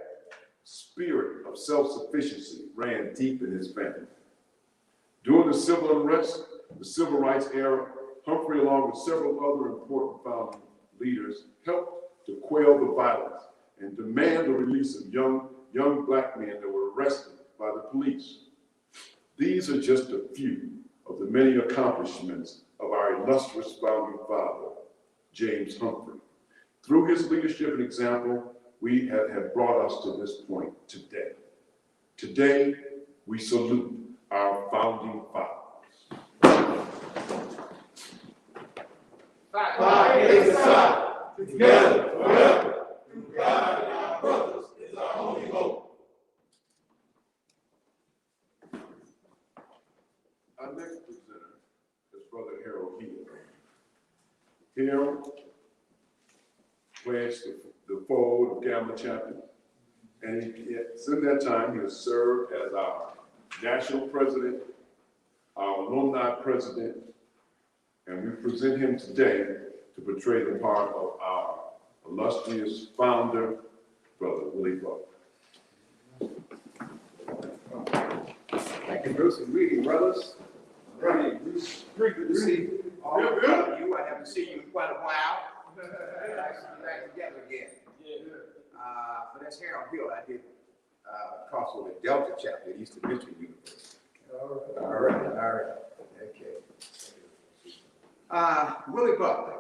spirit of self-sufficiency ran deep in his family. During the civil unrest, the civil rights era, Humphrey, along with several other important founding leaders, helped to quell the violence and demand the release of young black men that were arrested by the police. These are just a few of the many accomplishments of our illustrious founding father, James Humphrey. Through his leadership and example, we have brought us to this point today. Today, we salute our founding fathers. By and side, Together forever, through God and our brothers is our only hope. Our next presenter is Brother Harold Hill. Harold pledged the fold of Gamma Chapter, and since that time, he has served as our national president, our alumni president, and we present him today to portray the part of our illustrious founder, Brother Willie Buck. Thank you, Bruce, and greeting, brothers. Right, Bruce, good to see all of you. I haven't seen you in quite a while. Nice to be back together again. But that's Harold Hill. I did cross over Delta chapter at Eastern Michigan University. All right. Okay. Willie Buck.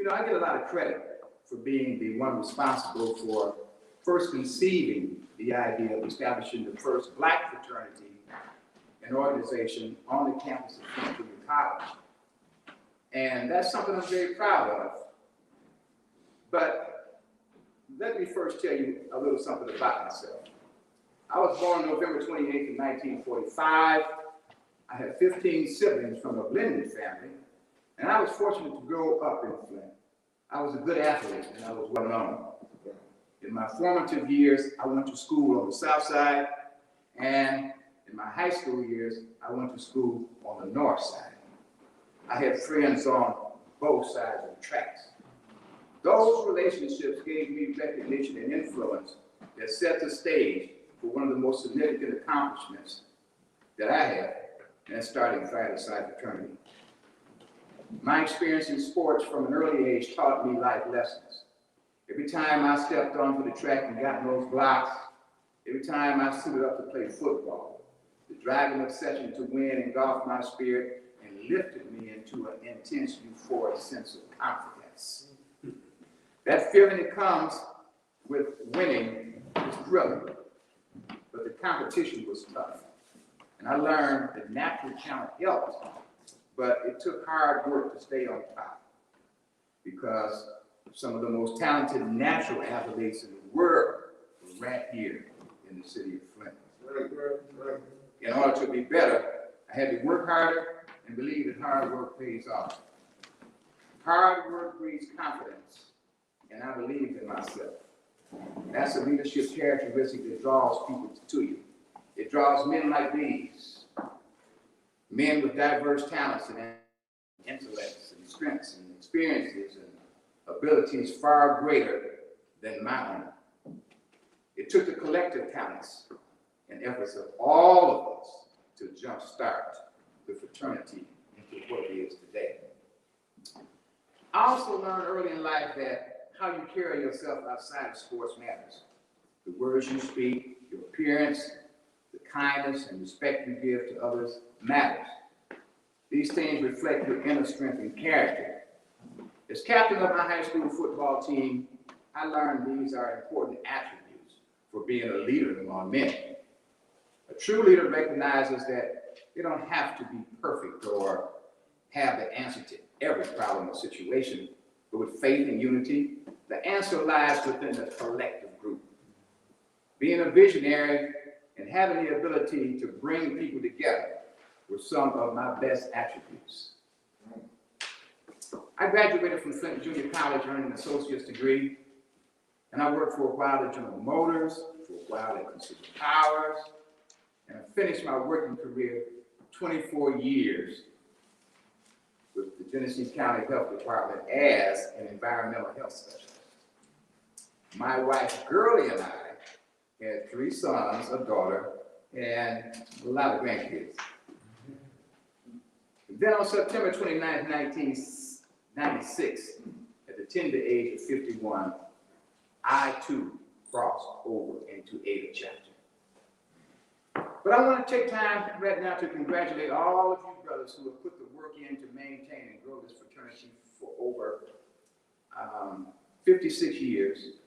I get a lot of credit for being the one responsible for first conceiving the idea of establishing the first Black fraternity and organization on the campus of Flint Junior College. And that's something I'm very proud of. But let me first tell you a little something about myself. I was born November 28th of 1945. I had 15 siblings from a blended family, and I was fortunate to grow up in Flint. I was a good athlete, and I was well known. In my formative years, I went to school on the south side, and in my high school years, I went to school on the north side. I had friends on both sides of the tracks. Those relationships gave me recognition and influence that set the stage for one of the most significant accomplishments that I had, and that's starting Frat fraternity. My experience in sports from an early age taught me life lessons. Every time I stepped onto the track and got in those blocks, every time I suited up to play football, the driving obsession to win engulfed my spirit and lifted me into an intense euphoric sense of confidence. That feeling that comes with winning is thrilling, but the competition was tough. And I learned that natural talent helped, but it took hard work to stay on top, because some of the most talented natural athletes in the world were right here in the city of Flint. In order to be better, I had to work harder and believe that hard work pays off. Hard work breeds confidence, and I believed in myself. That's a leadership characteristic that draws people to you. It draws men like these, men with diverse talents and intellects and strengths and experiences and abilities far greater than my own. It took the collective talents and efforts of all of us to jumpstart the fraternity into what it is today. I also learned early in life that how you carry yourself outside of sports matters. The words you speak, your appearance, the kindness and respect you give to others matters. These things reflect your inner strength and character. As captain of my high school football team, I learned these are important attributes for being a leader among men. A true leader recognizes that you don't have to be perfect or have the answer to every problem or situation, but with faith and unity, the answer lies within the collective group. Being a visionary and having the ability to bring people together were some of my best attributes. I graduated from Flint Junior College earning an associate's degree, and I worked for a while at General Motors, for a while at Consumer Powers, and I finished my working career 24 years with the Genesee County Health Department as an environmental health specialist. My wife, Girlie, and I had 3 sons, a daughter, and a lot of grandkids. Then on September 29, 1996, at the tender age of 51, I too crossed over into Ada chapter. But I want to take time right now to congratulate all of you brothers who have put the work in to maintain and grow this fraternity for over 56 years,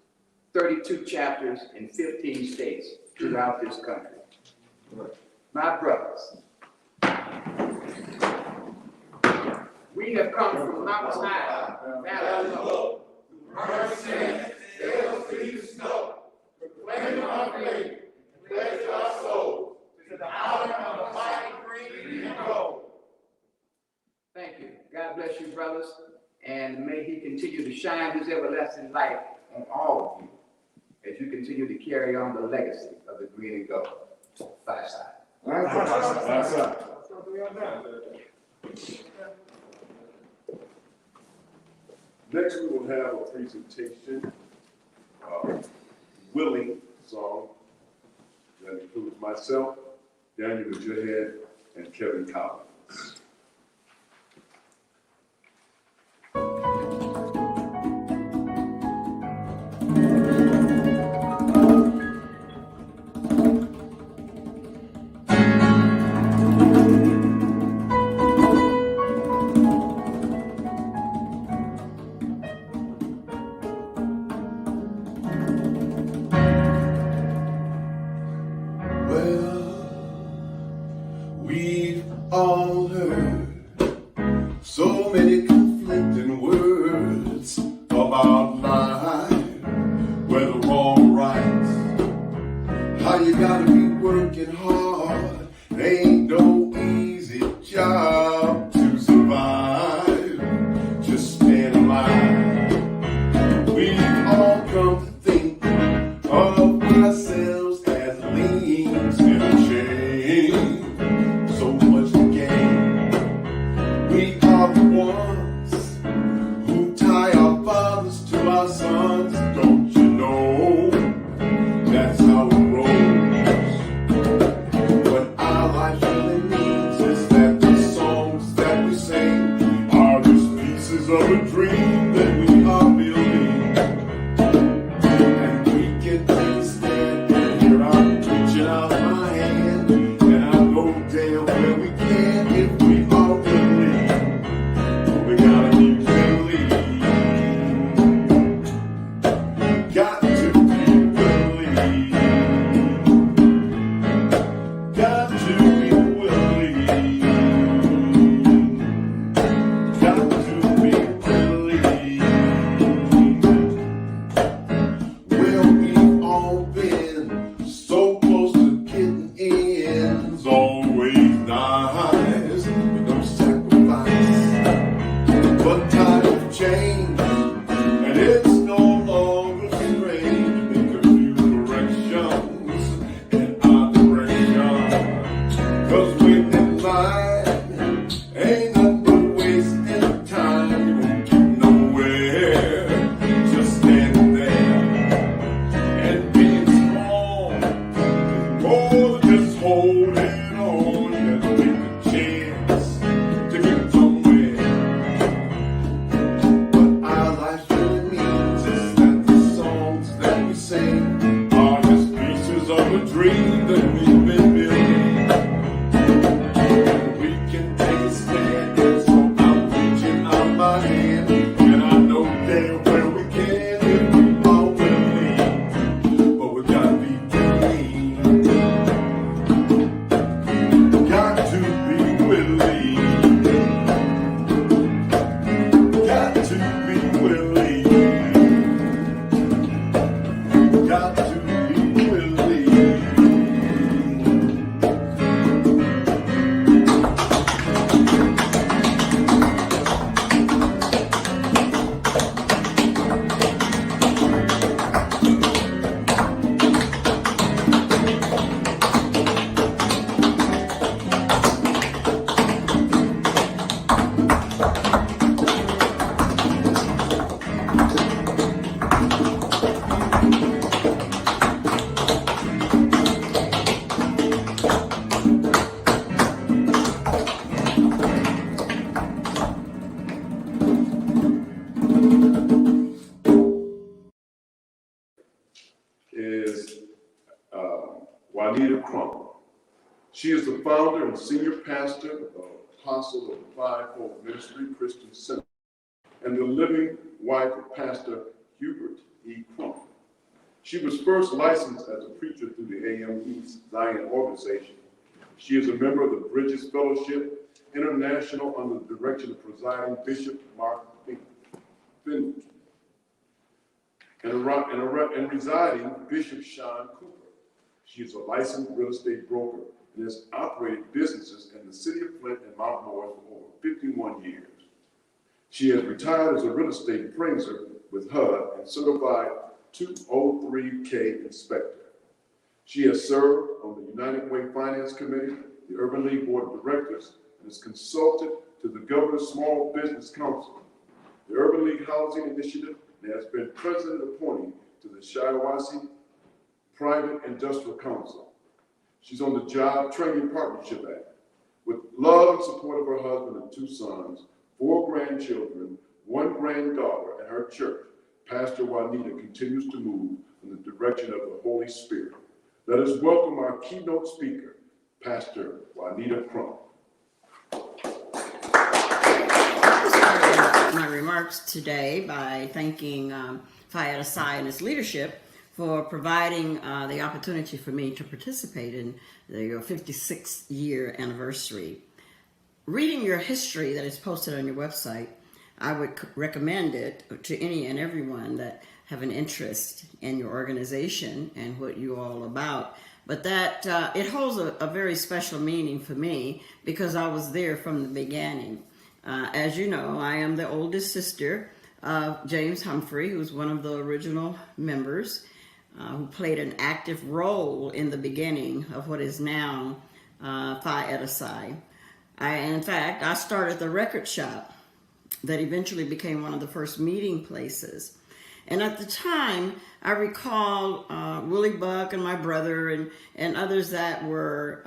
32 chapters in 15 states throughout this country. My brothers, We have come from mountains high, valleys low, mercy and sails through the snow, proclaiming our faith, and pledge our souls to the honor of the mighty green and gold. Thank you. God bless you, brothers, and may He continue to shine His everlasting light on all of you as you continue to carry on the legacy of the green and gold. Five side. Five side. Next, we will have a presentation, Willing song, that includes myself, Daniel Majahead, and Kevin Collins. We've all heard so many conflicting words about life, whether wrong or right, how you gotta be working hard, ain't no easy job to survive, just staying alive. We've all come to think of ourselves as links in a chain. So much to gain. We are the ones who tie our fathers to our sons. Don't you know? That's how it rolls. What our life really means is that the songs that we sing are just pieces of a dream that we are building. And we can take a stand and here I'm reaching out my hand. And I know damn well we can if we all believe. But we gotta be willing. Got to be willing. Got to be willing. Got to be willing. Well, we've all been so close to getting in. It's always nice, but no sacrifice. But times change, and it's no longer strange. Make a few corrections in our direction. 'Cause waiting in line ain't nothing but wasting time. You won't get nowhere, just standing there and being strong. More than just holding on, you gotta take a chance to get somewhere. What our life really means is that the songs that we sing are just pieces of a dream that we've been building. We can take a stand, and so I'm reaching out my hand, and I know damn well we can if we all believe. But we gotta be willing. Got to be willing. Got to be willing. Got to be willing. Is Juanita Crump. She is the founder and senior pastor of Apostle of the Fivefold Ministry Christian Center and the living wife of Pastor Hubert E. Crump. She was first licensed as a preacher through the AM East Zion organization. She is a member of the Bridges Fellowship International under the direction of presiding Bishop Mark Finley. And residing Bishop Sean Cooper. She is a licensed real estate broker and has operated businesses in the city of Flint and Mount Morris for over 51 years. She has retired as a real estate appraiser with HUD and certified 203K inspector. She has served on the United Way Finance Committee, the Urban League Board of Directors, and is consultant to the Governor's Small Business Council, the Urban League Housing Initiative, and has been president appointee to the Shiawassee Private Industrial Council. She's on the Job Training Partnership Act. With love and support of her husband and 2 sons, 4 grandchildren, 1 granddaughter, and her church, Pastor Juanita continues to move in the direction of the Holy Spirit. Let us welcome our keynote speaker, Pastor Juanita Crump. My remarks today by thanking Phi Eta Psi and its leadership for providing the opportunity for me to participate in your 56th year anniversary. Reading your history that is posted on your website, I would recommend it to any and everyone that have an interest in your organization and what you're all about. But that it holds a very special meaning for me because I was there from the beginning. As you know, I am the oldest sister of James Humphrey, who's one of the original members, who played an active role in the beginning of what is now Phi Eta Psi. In fact, I started the record shop that eventually became one of the first meeting places. And at the time, I recall Willie Buck and my brother and others that were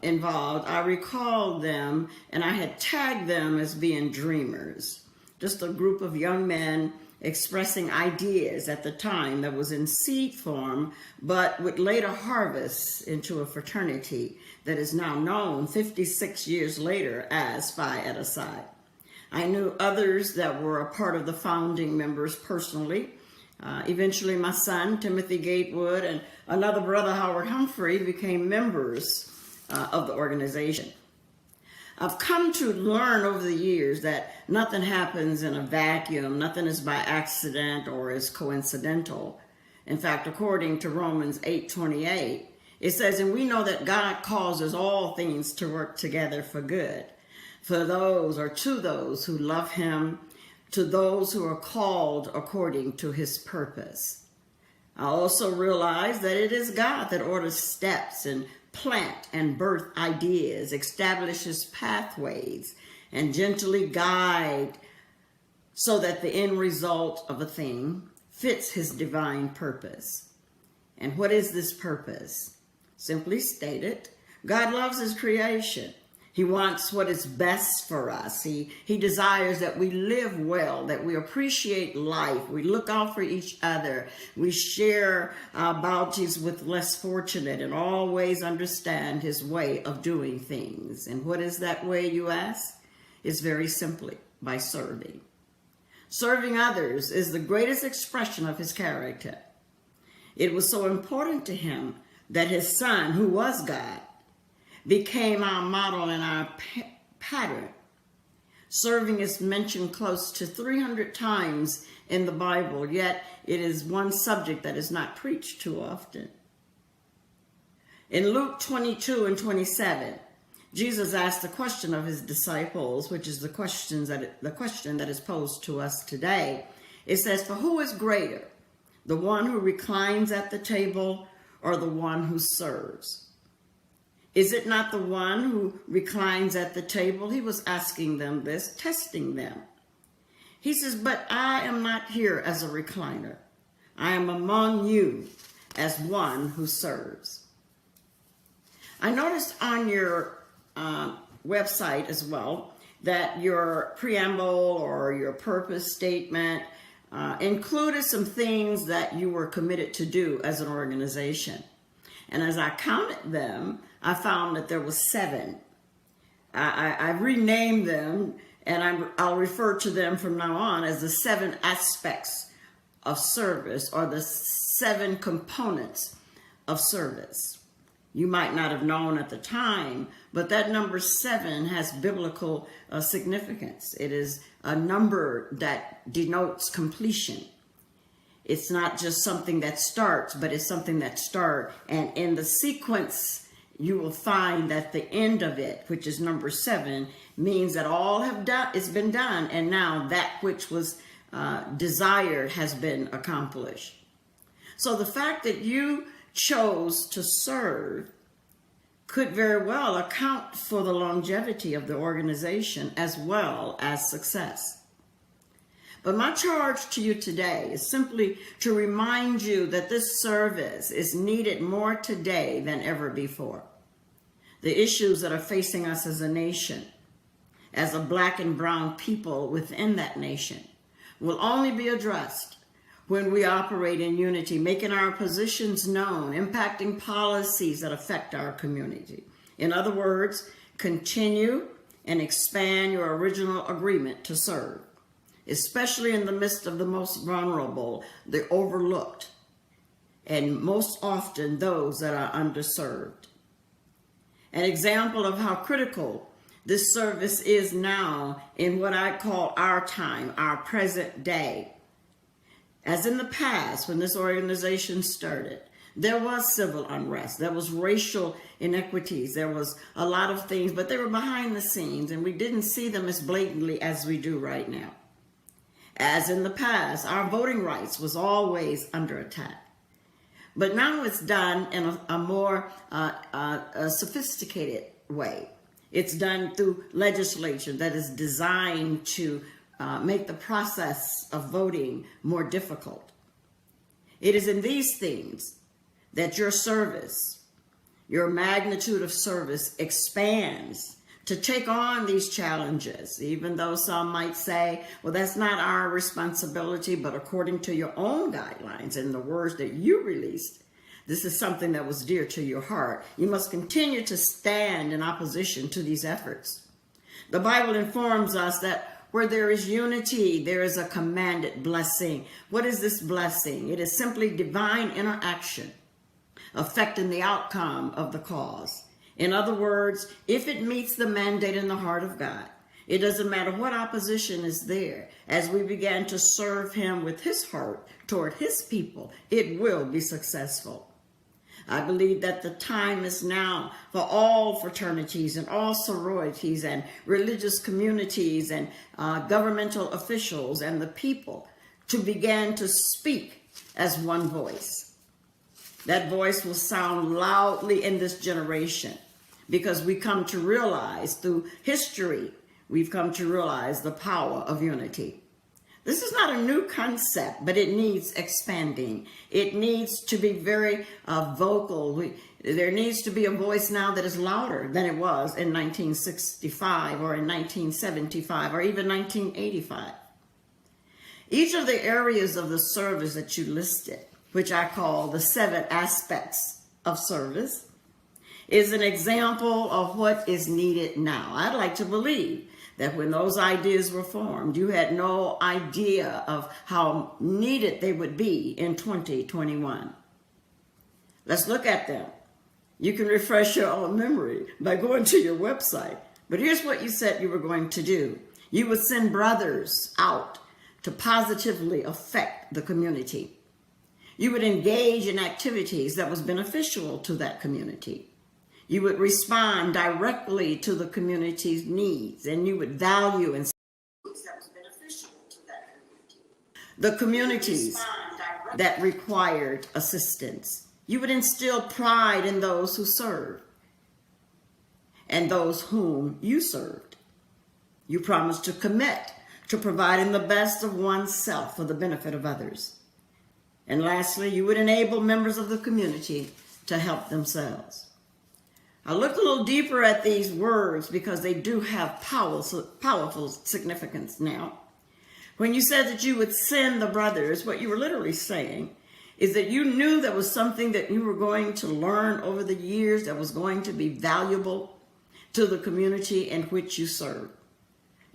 involved. I recalled them, and I had tagged them as being dreamers. Just a group of young men expressing ideas at the time that was in seed form, but would later harvest into a fraternity that is now known 56 years later as Phi Eta Psi. I knew others that were a part of the founding members personally. Eventually my son, Timothy Gatewood, and another brother, Howard Humphrey, became members of the organization. I've come to learn over the years that nothing happens in a vacuum, nothing is by accident or is coincidental. In fact, according to Romans 8:28, it says, and we know that God causes all things to work together for good, for those or to those who love him, to those who are called according to his purpose. I also realize that it is God that orders steps and plant and birth ideas, establishes pathways, and gently guide so that the end result of a thing fits his divine purpose. And what is this purpose? Simply stated, God loves his creation. He wants what is best for us. He desires that we live well, that we appreciate life. We look out for each other. We share our bounties with less fortunate and always understand his way of doing things. And what is that way, you ask? It's very simply by serving. Serving others is the greatest expression of his character. It was so important to him that his son, who was God, became our model and our pattern. Serving is mentioned close to 300 times in the Bible, yet it is one subject that is not preached too often. In Luke 22:27, Jesus asked the question of his disciples, which is the question that is posed to us today. It says, for who is greater, the one who reclines at the table or the one who serves? Is it not the one who reclines at the table? He was asking them this, testing them. He says, but I am not here as a recliner. I am among you as one who serves. I noticed on your website as well that your preamble or your purpose statement included some things that you were committed to do as an organization. And as I counted them, I found that there were 7. I renamed them, and I'll refer to them from now on as the 7 aspects of service, or the 7 components of service. you might not have known at the time, but that number 7 has biblical significance. It is a number that denotes completion. It's not just something that starts, but it's something that starts. And in the sequence, you will find that the end of it, which is number 7, means that all have done, it's been done, and now that which was desired has been accomplished. So the fact that you chose to serve could very well account for the longevity of the organization as well as success. But my charge to you today is simply to remind you that this service is needed more today than ever before. The issues that are facing us as a nation, as a black and brown people within that nation, will only be addressed when we operate in unity, making our positions known, impacting policies that affect our community. In other words, continue and expand your original agreement to serve, especially in the midst of the most vulnerable, the overlooked, and most often those that are underserved. An example of how critical this service is now in what I call our time, our present day. As in the past, when this organization started, there was civil unrest, there was racial inequities, there was a lot of things, but they were behind the scenes, and we didn't see them as blatantly as we do right now. As in the past, our voting rights was always under attack. But now it's done in a more sophisticated way. It's done through legislation that is designed to make the process of voting more difficult. It is in these things that your service, your magnitude of service expands to take on these challenges, even though some might say, well, that's not our responsibility, but according to your own guidelines and the words that you released, this is something that was dear to your heart. You must continue to stand in opposition to these efforts. The Bible informs us that where there is unity, there is a commanded blessing. What is this blessing? It is simply divine interaction affecting the outcome of the cause. In other words, if it meets the mandate in the heart of God, it doesn't matter what opposition is there. As we began to serve him with his heart toward his people, it will be successful. I believe that the time is now for all fraternities and all sororities and religious communities and governmental officials and the people to begin to speak as one voice. That voice will sound loudly in this generation because we come to realize through history, we've come to realize the power of unity. This is not a new concept, but it needs expanding. It needs to be very vocal. There needs to be a voice now that is louder than it was in 1965 or in 1975 or even 1985. Each of the areas of the service that you listed, which I call the 7 aspects of service, is an example of what is needed now. I'd like to believe that when those ideas were formed, you had no idea of how needed they would be in 2021. Let's look at them. You can refresh your own memory by going to your website. But here's what you said you were going to do. You would send brothers out to positively affect the community. You would engage in activities that was beneficial to that community. You would respond directly to the community's needs, and you would value and that was beneficial to that community. The communities that required assistance. You would instill pride in those who served and those whom you served. You promised to commit to providing the best of oneself for the benefit of others. And lastly, you would enable members of the community to help themselves. I looked a little deeper at these words because they do have powerful significance now. When you said that you would send the brothers, what you were literally saying is that you knew there was something that you were going to learn over the years that was going to be valuable to the community in which you served.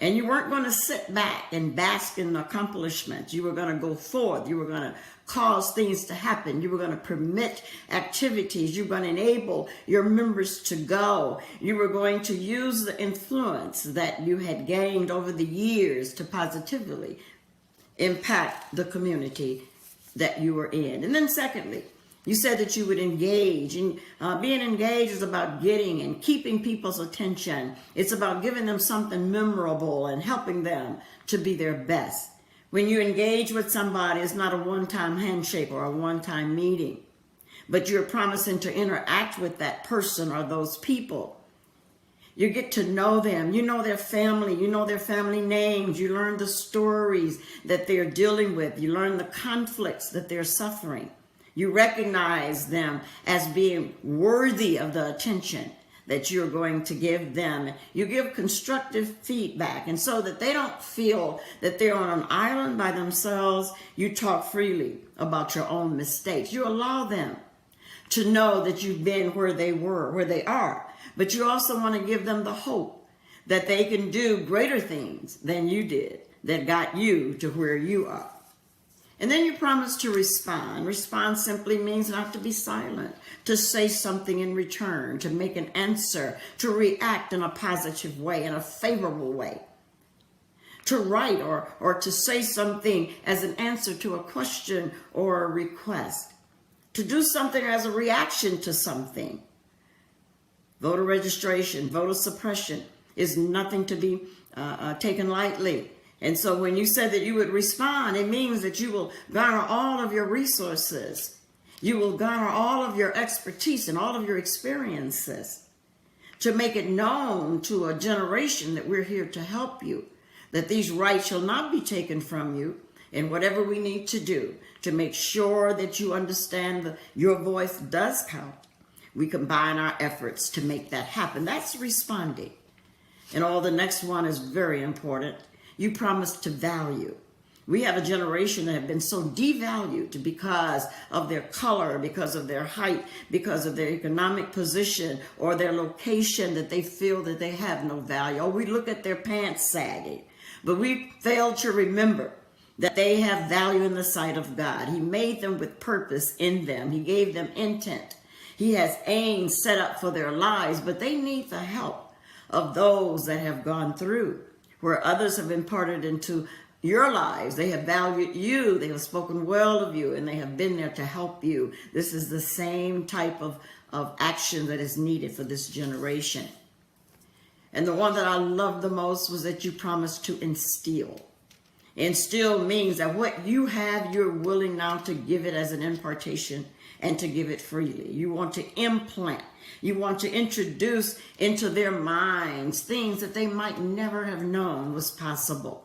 And you weren't going to sit back and bask in accomplishments. You were going to go forth. You were going to cause things to happen. You were going to permit activities. You were going to enable your members to go. You were going to use the influence that you had gained over the years to positively impact the community that you were in. And then secondly, you said that you would engage, and being engaged is about getting and keeping people's attention. It's about giving them something memorable and helping them to be their best. When you engage with somebody, it's not a one-time handshake or a one-time meeting, but you're promising to interact with that person or those people. You get to know them. You know their family. You know their family names. You learn the stories that they're dealing with. You learn the conflicts that they're suffering. You recognize them as being worthy of the attention that you're going to give them. You give constructive feedback. And so that they don't feel that they're on an island by themselves, you talk freely about your own mistakes. You allow them to know that you've been where they were, where they are. But you also want to give them the hope that they can do greater things than you did that got you to where you are. And then you promise to respond. Respond simply means not to be silent, to say something in return, to make an answer, to react in a positive way, in a favorable way. To write or to say something as an answer to a question or a request. To do something as a reaction to something. Voter registration, voter suppression is nothing to be taken lightly. And so when you said that you would respond, it means that you will garner all of your resources. You will garner all of your expertise and all of your experiences to make it known to a generation that we're here to help you, that these rights shall not be taken from you, and whatever we need to do to make sure that you understand that your voice does count. We combine our efforts to make that happen. That's responding. And all the next one is very important. You promise to value. We have a generation that have been so devalued because of their color, because of their height, because of their economic position or their location, that they feel that they have no value. Or we look at their pants sagging. But we fail to remember that they have value in the sight of God. He made them with purpose in them. He gave them intent. He has aims set up for their lives, but they need the help of those that have gone through, where others have imparted into your lives. They have valued you. They have spoken well of you, and they have been there to help you. This is the same type of action that is needed for this generation. And the one that I loved the most was that you promised to instill. Instill means that what you have, you're willing now to give it as an impartation and to give it freely. You want to implant. You want to introduce into their minds things that they might never have known was possible.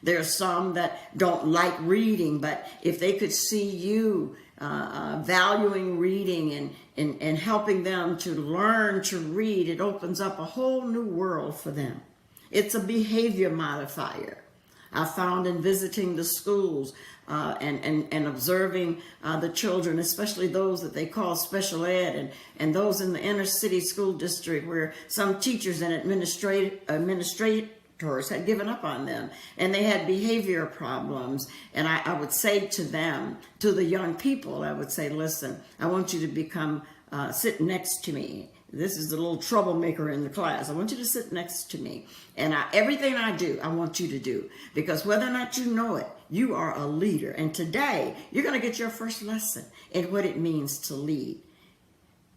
There are some that don't like reading, but if they could see you valuing reading and helping them to learn to read, it opens up a whole new world for them. It's a behavior modifier. I found in visiting the schools and observing the children, especially those that they call special ed and those in the inner city school district where some teachers and administrators had given up on them and they had behavior problems. And I would say to them, to the young people, I would say, listen, I want you to become, sit next to me. This is the little troublemaker in the class. I want you to sit next to me. And everything I do, I want you to do. Because whether or not you know it, you are a leader. And today, you're going to get your first lesson in what it means to lead.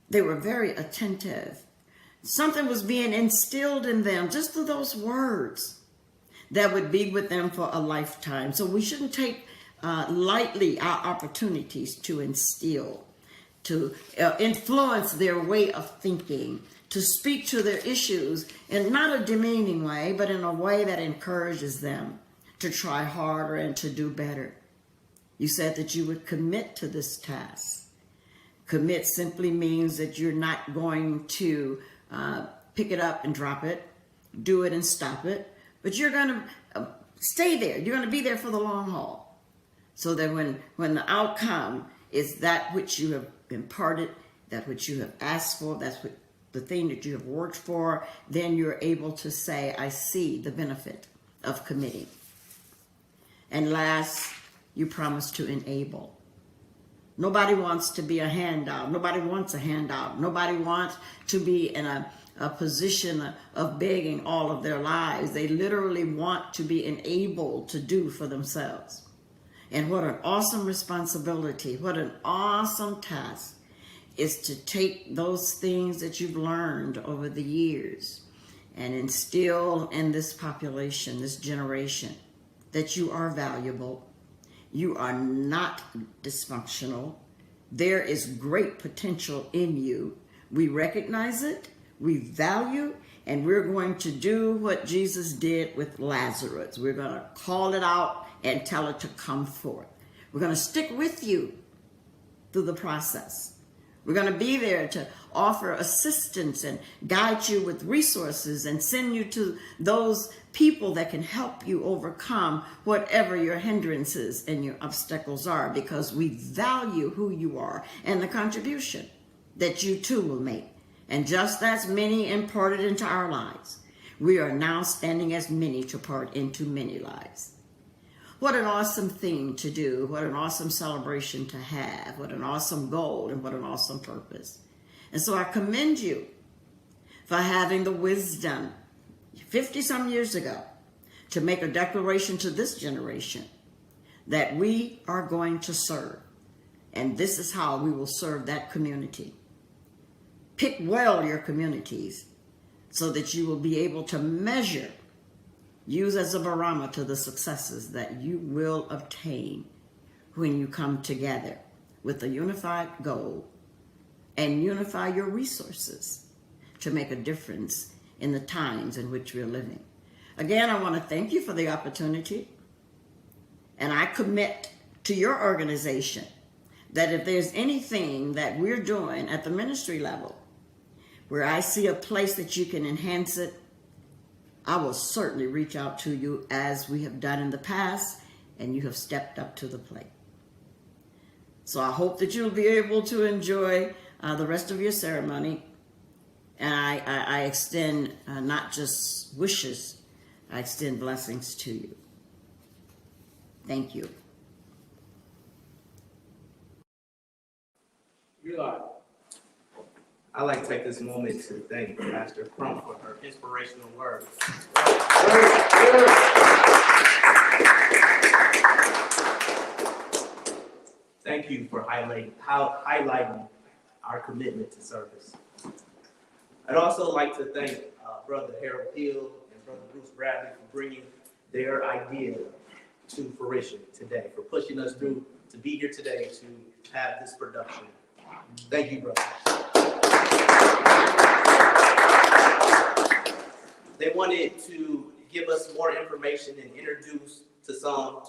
They were very attentive. Something was being instilled in them just through those words that would be with them for a lifetime. So we shouldn't take lightly our opportunities to instill, to influence their way of thinking, to speak to their issues in not a demeaning way, but in a way that encourages them to try harder and to do better. You said that you would commit to this task. Commit simply means that you're not going to pick it up and drop it, do it and stop it, but you're going to stay there. You're going to be there for the long haul, so that when the outcome is that which you have imparted, that which you have asked for, that's what the thing that you have worked for, then you're able to say, I see the benefit of committing. And last, you promise to enable. Nobody wants to be a handout. Nobody wants a handout. Nobody wants to be in a position of begging all of their lives. They literally want to be enabled to do for themselves. And what an awesome responsibility, what an awesome task is to take those things that you've learned over the years and instill in this population, this generation, that you are valuable. You are not dysfunctional. There is great potential in you. We recognize it, we value, and we're going to do what Jesus did with Lazarus. We're going to call it out and tell it to come forth. We're going to stick with you through the process. We're going to be there to offer assistance and guide you with resources and send you to those people that can help you overcome whatever your hindrances and your obstacles are, because we value who you are and the contribution that you too will make. And just as many imparted into our lives, we are now standing as many to part into many lives. What an awesome thing to do. What an awesome celebration to have. What an awesome goal and what an awesome purpose. And so I commend you for having the wisdom 50-some years ago to make a declaration to this generation that we are going to serve. And this is how we will serve that community. Pick well your communities so that you will be able to measure, use as a barometer the successes that you will obtain when you come together with a unified goal and unify your resources to make a difference in the times in which we're living. Again, I want to thank you for the opportunity, and I commit to your organization that if there's anything that we're doing at the ministry level where I see a place that you can enhance it, I will certainly reach out to you as we have done in the past, and you have stepped up to the plate. So I hope that you'll be able to enjoy the rest of your ceremony. And I extend not just wishes, I extend blessings to you. Thank you. I'd like to take this moment to thank Pastor Crump for her inspirational words. Thank you for highlighting our commitment to service. I'd also like to thank Brother Harold Hill and Brother Bruce Bradley for bringing their idea to fruition today, for pushing us through to be here today to have this production. Thank you, brother. They wanted to give us more information and introduce to some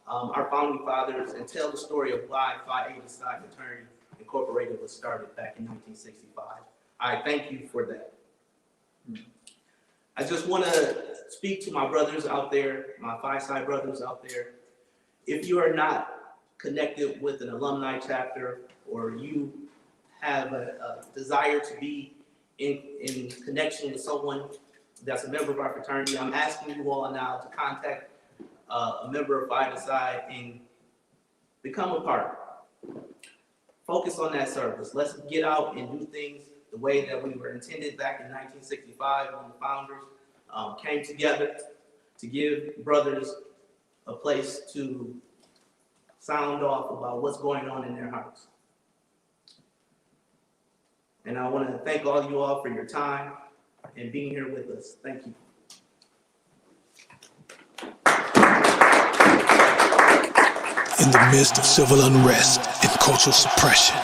our founding fathers and tell the story of why Phi Eta Psi Fraternity Incorporated was started back in 1965. I thank you for that. I just want to speak to my brothers out there, my Phi Psi brothers out there. If you are not connected with an alumni chapter, or you have a desire to be in connection with someone that's a member of our fraternity, I'm asking you all now to contact a member of Phi Eta Psi and become a part. Focus on that service. Let's get out and do things the way that we were intended back in 1965 when the founders came together to give brothers a place to sound off about what's going on in their hearts. And I want to thank all you all for your time and being here with us. Thank you. In the midst of civil unrest and cultural suppression,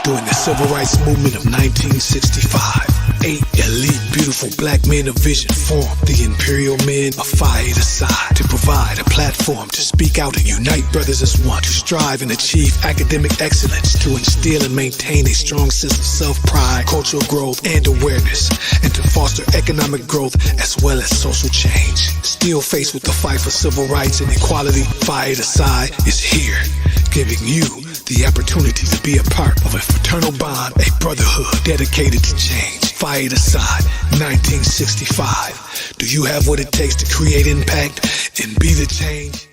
during the civil rights movement of 1965, 8 elite, beautiful black men of vision formed the Imperial Men of Phi Eta Psi to provide a platform to speak out and unite brothers as one, to strive and achieve academic excellence, to instill and maintain a strong sense of self-pride, cultural growth, and awareness, and to foster economic growth as well as social change. Still faced with the fight for civil rights and equality, Phi Eta Psi is here, giving you the opportunity to be a part of a fraternal bond, a brotherhood dedicated to change. Fight aside, 1965. Do you have what it takes to create impact and be the change?